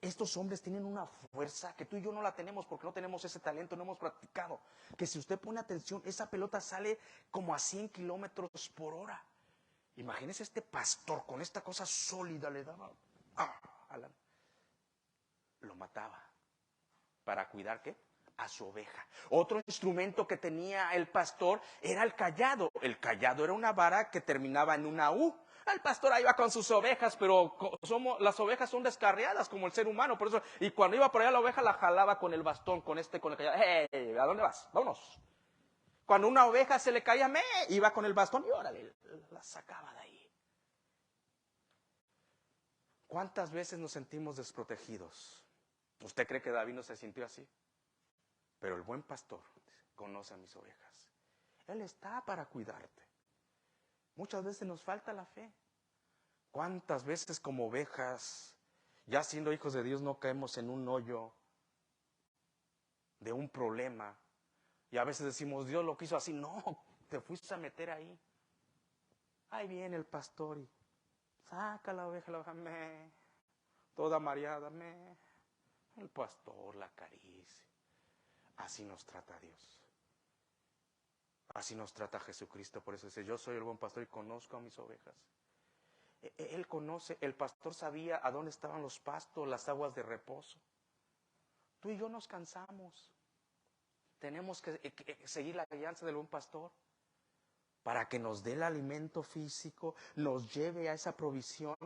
estos hombres tienen una fuerza que tú y yo no la tenemos porque no tenemos ese talento, no hemos practicado. Que si usted pone atención, esa pelota sale como a 100 kilómetros por hora. Imagínese este pastor con esta cosa sólida, le daba, lo mataba. ¿Para cuidar qué? A su oveja. Otro instrumento que tenía el pastor era el cayado. El cayado era una vara que terminaba en una U. El pastor ahí iba con sus ovejas, pero las ovejas son descarriadas como el ser humano, por eso, y cuando iba por allá la oveja la jalaba con el bastón, con el cayado. ¡Hey! ¿A dónde vas? Vámonos. Cuando una oveja se le caía, iba con el bastón y órale, la sacaba de ahí. ¿Cuántas veces nos sentimos desprotegidos? ¿Usted cree que David no se sintió así? Pero el buen pastor conoce a mis ovejas. Él está para cuidarte. Muchas veces nos falta la fe. ¿Cuántas veces como ovejas, ya siendo hijos de Dios, no caemos en un hoyo de un problema? Y a veces decimos, Dios lo quiso así. No, te fuiste a meter ahí. Ahí viene el pastor y saca la oveja, me, toda mareada, me. El pastor la acaricia. Así nos trata Dios. Así nos trata Jesucristo. Por eso dice, yo soy el buen pastor y conozco a mis ovejas. Él conoce, el pastor sabía a dónde estaban los pastos, las aguas de reposo. Tú y yo nos cansamos. Tenemos que seguir la guianza del buen pastor para que nos dé el alimento físico, nos lleve a esa provisión.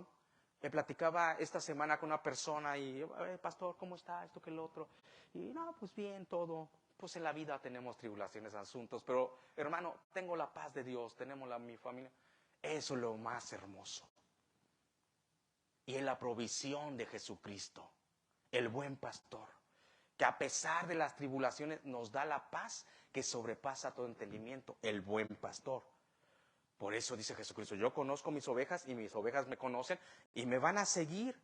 Me platicaba esta semana con una persona y, pastor, ¿cómo está? Esto que el otro. Y no, pues bien, todo. Pues en la vida tenemos tribulaciones, asuntos, pero hermano, tengo la paz de Dios, tenemos mi familia. Eso es lo más hermoso. Y en la provisión de Jesucristo, el buen pastor, que a pesar de las tribulaciones nos da la paz que sobrepasa todo entendimiento, el buen pastor. Por eso dice Jesucristo, yo conozco mis ovejas y mis ovejas me conocen y me van a seguir.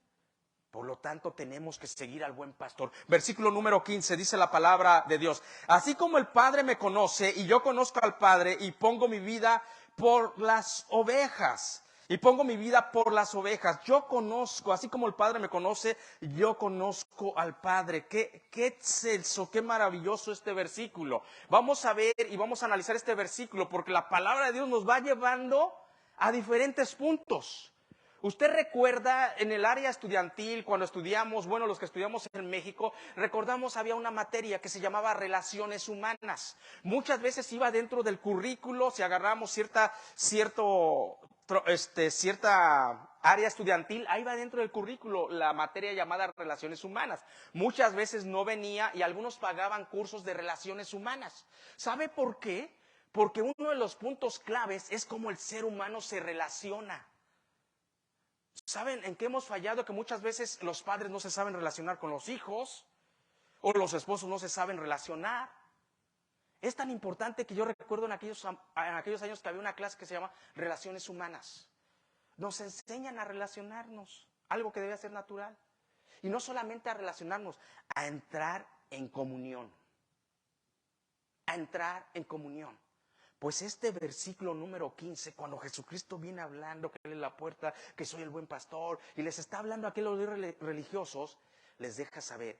Por lo tanto, tenemos que seguir al buen pastor. Versículo número 15, dice la palabra de Dios. Así como el Padre me conoce y yo conozco al Padre y pongo mi vida por las ovejas. Y pongo mi vida por las ovejas. Yo conozco, así como el Padre me conoce, yo conozco al Padre. Qué excelso, qué maravilloso este versículo. Vamos a ver y vamos a analizar este versículo porque la palabra de Dios nos va llevando a diferentes puntos. Usted recuerda en el área estudiantil, cuando estudiamos, bueno, los que estudiamos en México, recordamos había una materia que se llamaba Relaciones Humanas. Muchas veces iba dentro del currículo, si agarramos cierta área estudiantil, ahí va dentro del currículo la materia llamada Relaciones Humanas. Muchas veces no venía y algunos pagaban cursos de Relaciones Humanas. ¿Sabe por qué? Porque uno de los puntos claves es cómo el ser humano se relaciona. ¿Saben en qué hemos fallado? Que muchas veces los padres no se saben relacionar con los hijos o los esposos no se saben relacionar. Es tan importante que yo recuerdo en aquellos años que había una clase que se llama Relaciones Humanas. Nos enseñan a relacionarnos, algo que debe ser natural. Y no solamente a relacionarnos, a entrar en comunión. A entrar en comunión. Pues este versículo número 15, cuando Jesucristo viene hablando que Él es la puerta, que soy el buen pastor, y les está hablando a aquellos religiosos, les deja saber,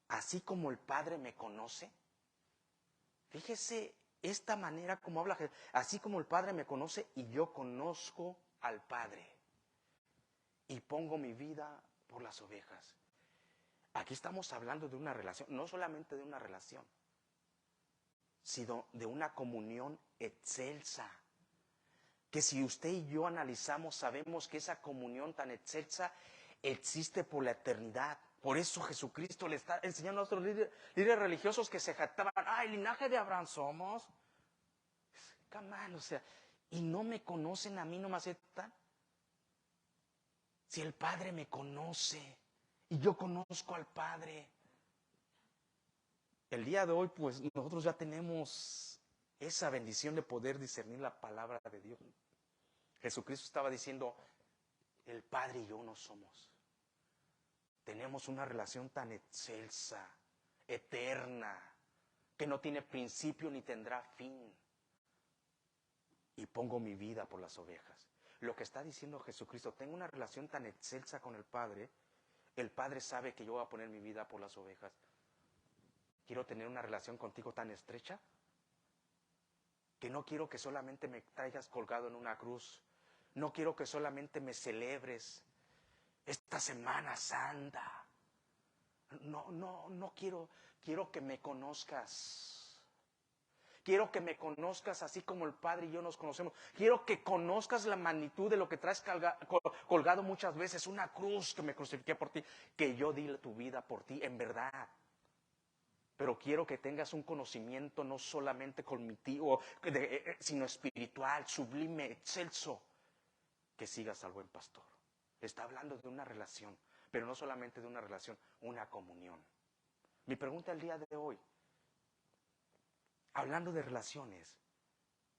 así como el Padre me conoce, fíjese esta manera como habla Jesús, así como el Padre me conoce y yo conozco al Padre, y pongo mi vida por las ovejas. Aquí estamos hablando de una relación, no solamente de una relación, sino de una comunión excelsa, que si usted y yo analizamos, sabemos que esa comunión tan excelsa existe por la eternidad. Por eso Jesucristo le está enseñando a otros líderes religiosos que se jactaban, el linaje de Abraham somos. Come on, o sea, y no me conocen a mí, no me aceptan. Si el Padre me conoce y yo conozco al Padre. El día de hoy, pues nosotros ya tenemos esa bendición de poder discernir la palabra de Dios. Jesucristo estaba diciendo, el Padre y yo no somos. Tenemos una relación tan excelsa, eterna, que no tiene principio ni tendrá fin. Y pongo mi vida por las ovejas. Lo que está diciendo Jesucristo, tengo una relación tan excelsa con el Padre sabe que yo voy a poner mi vida por las ovejas. Quiero tener una relación contigo tan estrecha que no quiero que solamente me traigas colgado en una cruz. No quiero que solamente me celebres esta Semana Santa. No quiero que me conozcas. Quiero que me conozcas así como el Padre y yo nos conocemos. Quiero que conozcas la magnitud de lo que traes colgado muchas veces. Una cruz que me crucifiqué por ti, que yo di tu vida por ti, en verdad. Pero quiero que tengas un conocimiento no solamente cognitivo, sino espiritual, sublime, excelso. Que sigas al buen pastor. Está hablando de una relación, pero no solamente de una relación, una comunión. Mi pregunta el día de hoy, hablando de relaciones,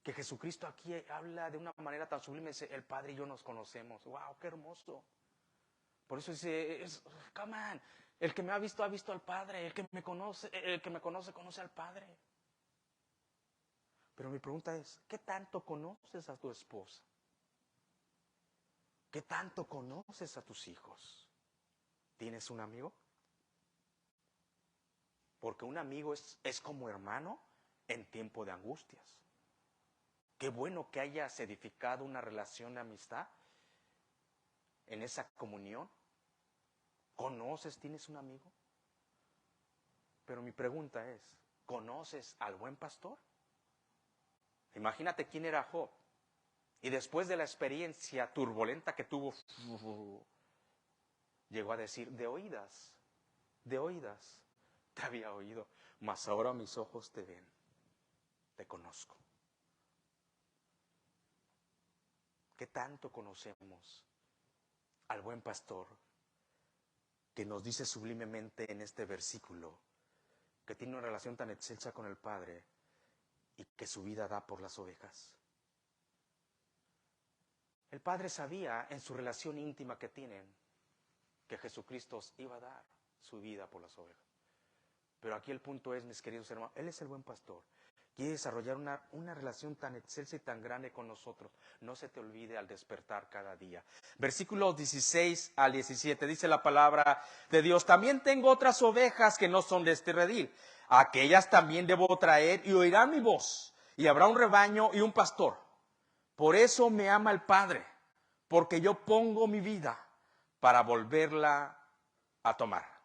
que Jesucristo aquí habla de una manera tan sublime, dice, el Padre y yo nos conocemos. ¡Wow, qué hermoso! Por eso dice, come on, el que me ha visto al Padre, el que me conoce conoce al Padre. Pero mi pregunta es, ¿qué tanto conoces a tu esposa? ¿Qué tanto conoces a tus hijos? ¿Tienes un amigo? Porque un amigo es como hermano en tiempo de angustias. Qué bueno que hayas edificado una relación de amistad en esa comunión. ¿Conoces, tienes un amigo? Pero mi pregunta es, ¿conoces al buen pastor? Imagínate quién era Job. Y después de la experiencia turbulenta que tuvo, llegó a decir, de oídas, te había oído, mas ahora mis ojos te ven, te conozco. ¿Qué tanto conocemos al buen pastor que nos dice sublimemente en este versículo que tiene una relación tan excelsa con el Padre y que su vida da por las ovejas? El Padre sabía en su relación íntima que tienen que Jesucristo iba a dar su vida por las ovejas. Pero aquí el punto es, mis queridos hermanos, Él es el buen pastor. Quiere desarrollar una relación tan excelsa y tan grande con nosotros. No se te olvide al despertar cada día. Versículos 16 al 17 dice la palabra de Dios: también tengo otras ovejas que no son de este redil. Aquellas también debo traer y oirán mi voz. Y habrá un rebaño y un pastor. Por eso me ama el Padre, porque yo pongo mi vida para volverla a tomar.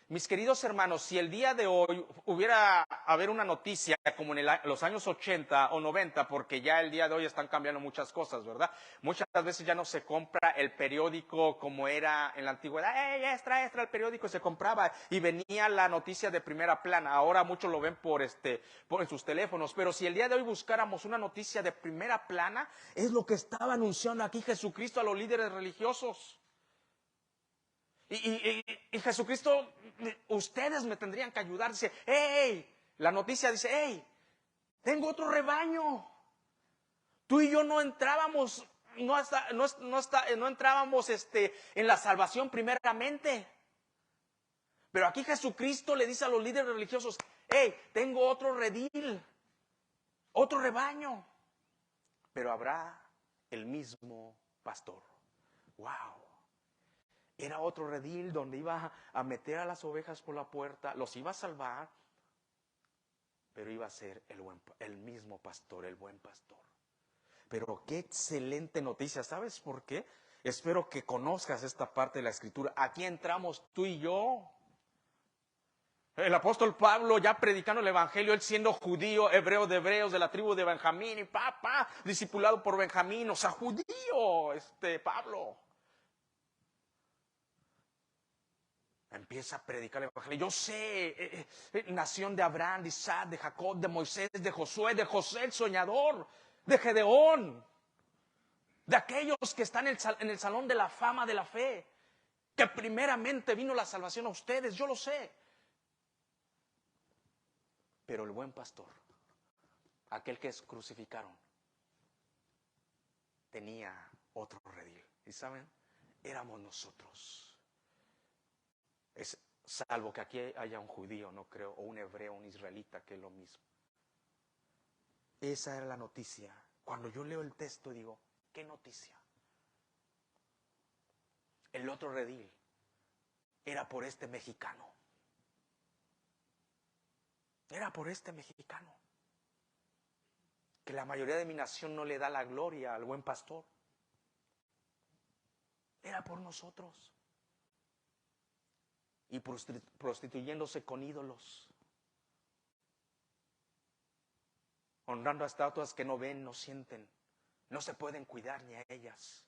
Mis queridos hermanos, si el día de hoy hubiera haber una noticia como en los años 80 o 90, porque ya el día de hoy están cambiando muchas cosas, ¿verdad? Muchas veces ya no se compra el periódico como era en la antigüedad. Extra el periódico! Se compraba y venía la noticia de primera plana. Ahora muchos lo ven por en sus teléfonos. Pero si el día de hoy buscáramos una noticia de primera plana, es lo que estaba anunciando aquí Jesucristo a los líderes religiosos. Y Jesucristo, ustedes me tendrían que ayudar. Dice, la noticia dice, tengo otro rebaño. Tú y yo no entrábamos, no entrábamos en la salvación primeramente. Pero aquí Jesucristo le dice a los líderes religiosos, tengo otro redil, otro rebaño. Pero habrá el mismo pastor. ¡Wow! Era otro redil donde iba a meter a las ovejas por la puerta, los iba a salvar, pero iba a ser el mismo pastor, el buen pastor. Pero qué excelente noticia, ¿sabes por qué? Espero que conozcas esta parte de la Escritura. Aquí entramos tú y yo. El apóstol Pablo ya predicando el evangelio, él siendo judío, hebreo de hebreos, de la tribu de Benjamín, y discipulado por Benjamín, o sea, judío, Pablo. Empieza a predicar el evangelio. Yo sé, nación de Abraham, de Isaac, de Jacob, de Moisés, de Josué, de José el soñador, de Gedeón, de aquellos que están en el salón de la fama de la fe, que primeramente vino la salvación a ustedes, yo lo sé. Pero el buen pastor, aquel que crucificaron, tenía otro redil. ¿Y saben? Éramos nosotros. Salvo que aquí haya un judío, no creo, o un hebreo, un israelita, que es lo mismo. Esa era la noticia. Cuando yo leo el texto digo, ¿qué noticia? El otro redil era por este mexicano. Era por este mexicano. Que la mayoría de mi nación no le da la gloria al buen pastor. Era por nosotros. Y prostituyéndose con ídolos, honrando a estatuas que no ven, no sienten, no se pueden cuidar ni a ellas.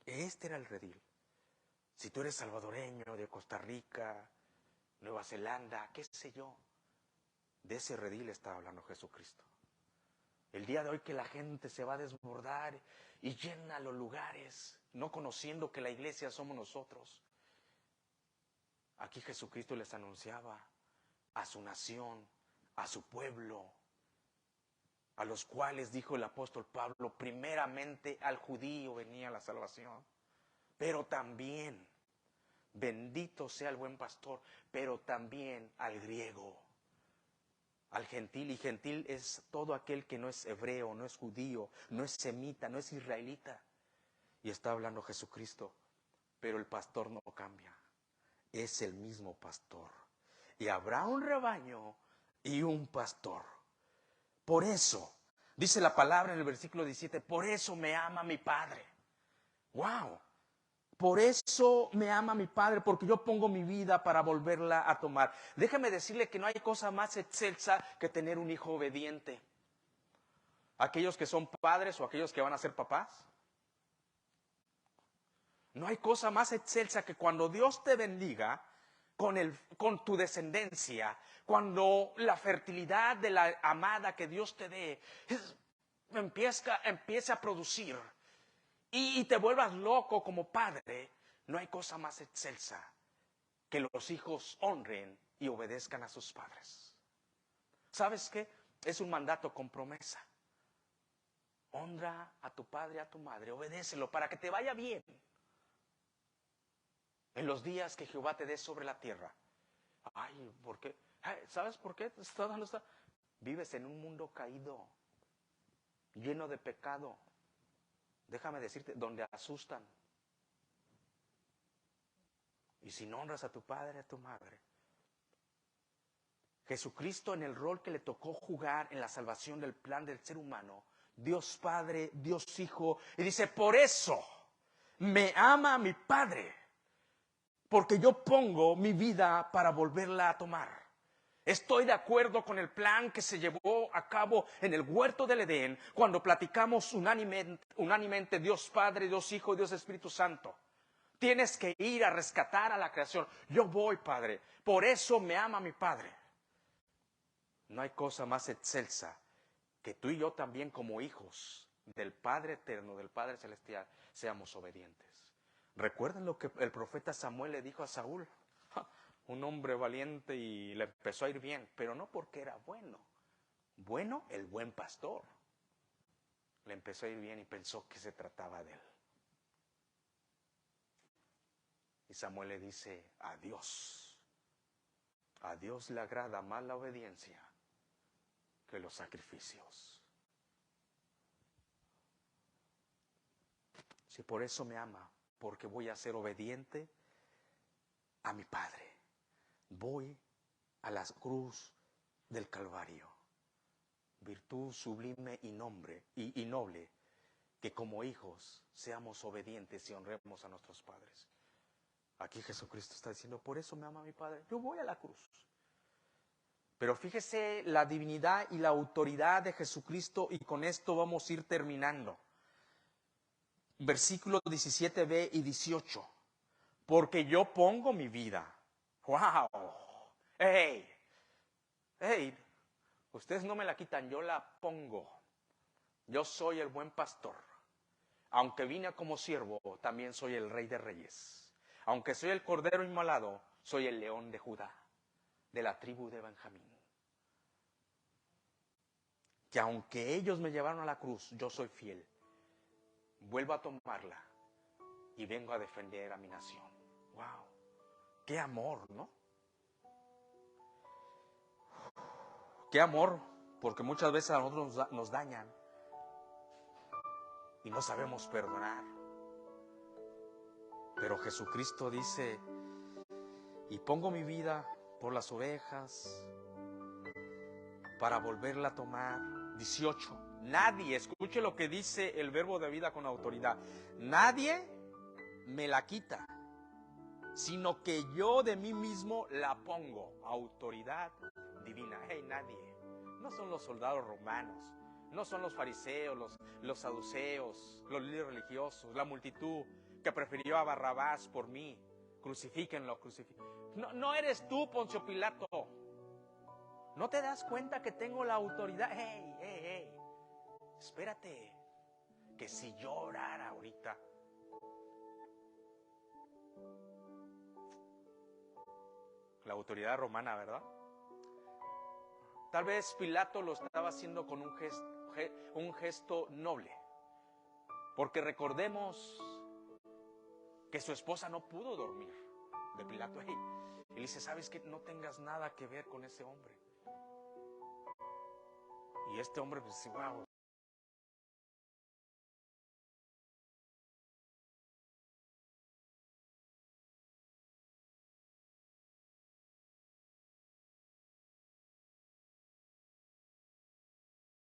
Este era el redil. Si tú eres salvadoreño, de Costa Rica, Nueva Zelanda, qué sé yo, de ese redil está hablando Jesucristo. El día de hoy que la gente se va a desbordar y llena los lugares, no conociendo que la iglesia somos nosotros. Aquí Jesucristo les anunciaba a su nación, a su pueblo, a los cuales dijo el apóstol Pablo, primeramente al judío venía la salvación, pero también, bendito sea el buen pastor, pero también al griego, al gentil, y gentil es todo aquel que no es hebreo, no es judío, no es semita, no es israelita. Y está hablando Jesucristo, pero el pastor no cambia, es el mismo pastor. Y habrá un rebaño y un pastor. Por eso, dice la palabra en el versículo 17, por eso me ama mi Padre. ¡Wow! Por eso me ama mi Padre, porque yo pongo mi vida para volverla a tomar. Déjame decirle que no hay cosa más excelsa que tener un hijo obediente. Aquellos que son padres o aquellos que van a ser papás. No hay cosa más excelsa que cuando Dios te bendiga con tu descendencia, cuando la fertilidad de la amada que Dios te dé empiece a producir y te vuelvas loco como padre. No hay cosa más excelsa que los hijos honren y obedezcan a sus padres. ¿Sabes qué? Es un mandato con promesa. Honra a tu padre y a tu madre, obedécelo para que te vaya bien en los días que Jehová te dé sobre la tierra. Ay, ¿por qué? ¿Sabes por qué? Vives en un mundo caído, lleno de pecado. Déjame decirte, donde asustan. Y si no honras a tu padre, a tu madre. Jesucristo, en el rol que le tocó jugar en la salvación del plan del ser humano, Dios Padre, Dios Hijo, y dice, por eso me ama mi Padre, porque yo pongo mi vida para volverla a tomar. Estoy de acuerdo con el plan que se llevó a cabo en el huerto del Edén, cuando platicamos unánimemente Dios Padre, Dios Hijo y Dios Espíritu Santo. Tienes que ir a rescatar a la creación. Yo voy, Padre. Por eso me ama mi Padre. No hay cosa más excelsa que tú y yo también, como hijos del Padre eterno, del Padre celestial, seamos obedientes. ¿Recuerdan lo que el profeta Samuel le dijo a Saúl? Un hombre valiente, y le empezó a ir bien, pero no porque era bueno. Bueno, el buen pastor. Le empezó a ir bien y pensó que se trataba de él. Y Samuel le dice, a Dios le agrada más la obediencia que los sacrificios. Si por eso me ama, porque voy a ser obediente a mi Padre. Voy a la cruz del Calvario. Virtud sublime y noble, que como hijos seamos obedientes y honremos a nuestros padres. Aquí Jesucristo está diciendo, por eso me ama mi Padre. Yo voy a la cruz. Pero fíjese la divinidad y la autoridad de Jesucristo, y con esto vamos a ir terminando. Versículos 17b y 18. Porque yo pongo mi vida. ¡Wow! ¡Hey! ¡Hey! Ustedes no me la quitan, yo la pongo. Yo soy el buen pastor. Aunque vine como siervo, también soy el Rey de Reyes. Aunque soy el Cordero Inmolado, soy el León de Judá, de la tribu de Benjamín. Que aunque ellos me llevaron a la cruz, yo soy fiel. Vuelvo a tomarla y vengo a defender a mi nación. ¡Wow! ¡Qué amor!, ¿no? ¡Qué amor! Porque muchas veces a nosotros nos dañan y no sabemos perdonar. Pero Jesucristo dice, y pongo mi vida por las ovejas para volverla a tomar. 18. Nadie, escuche lo que dice el verbo de vida con autoridad. Nadie me la quita, sino que yo de mí mismo la pongo. Autoridad divina. Hey, nadie. No son los soldados romanos, no son los fariseos, los saduceos, los líderes religiosos, la multitud que prefirió a Barrabás por mí. Crucifíquenlo, crucifíquenlo. No eres tú, Poncio Pilato. ¿No te das cuenta que tengo la autoridad? Hey, hey, hey. Espérate, que si yo orara ahorita, la autoridad romana, ¿verdad? Tal vez Pilato lo estaba haciendo con un gesto noble, porque recordemos que su esposa no pudo dormir de Pilato. Hey, y le dice, ¿sabes qué? No tengas nada que ver con ese hombre. Y este hombre, pues, wow,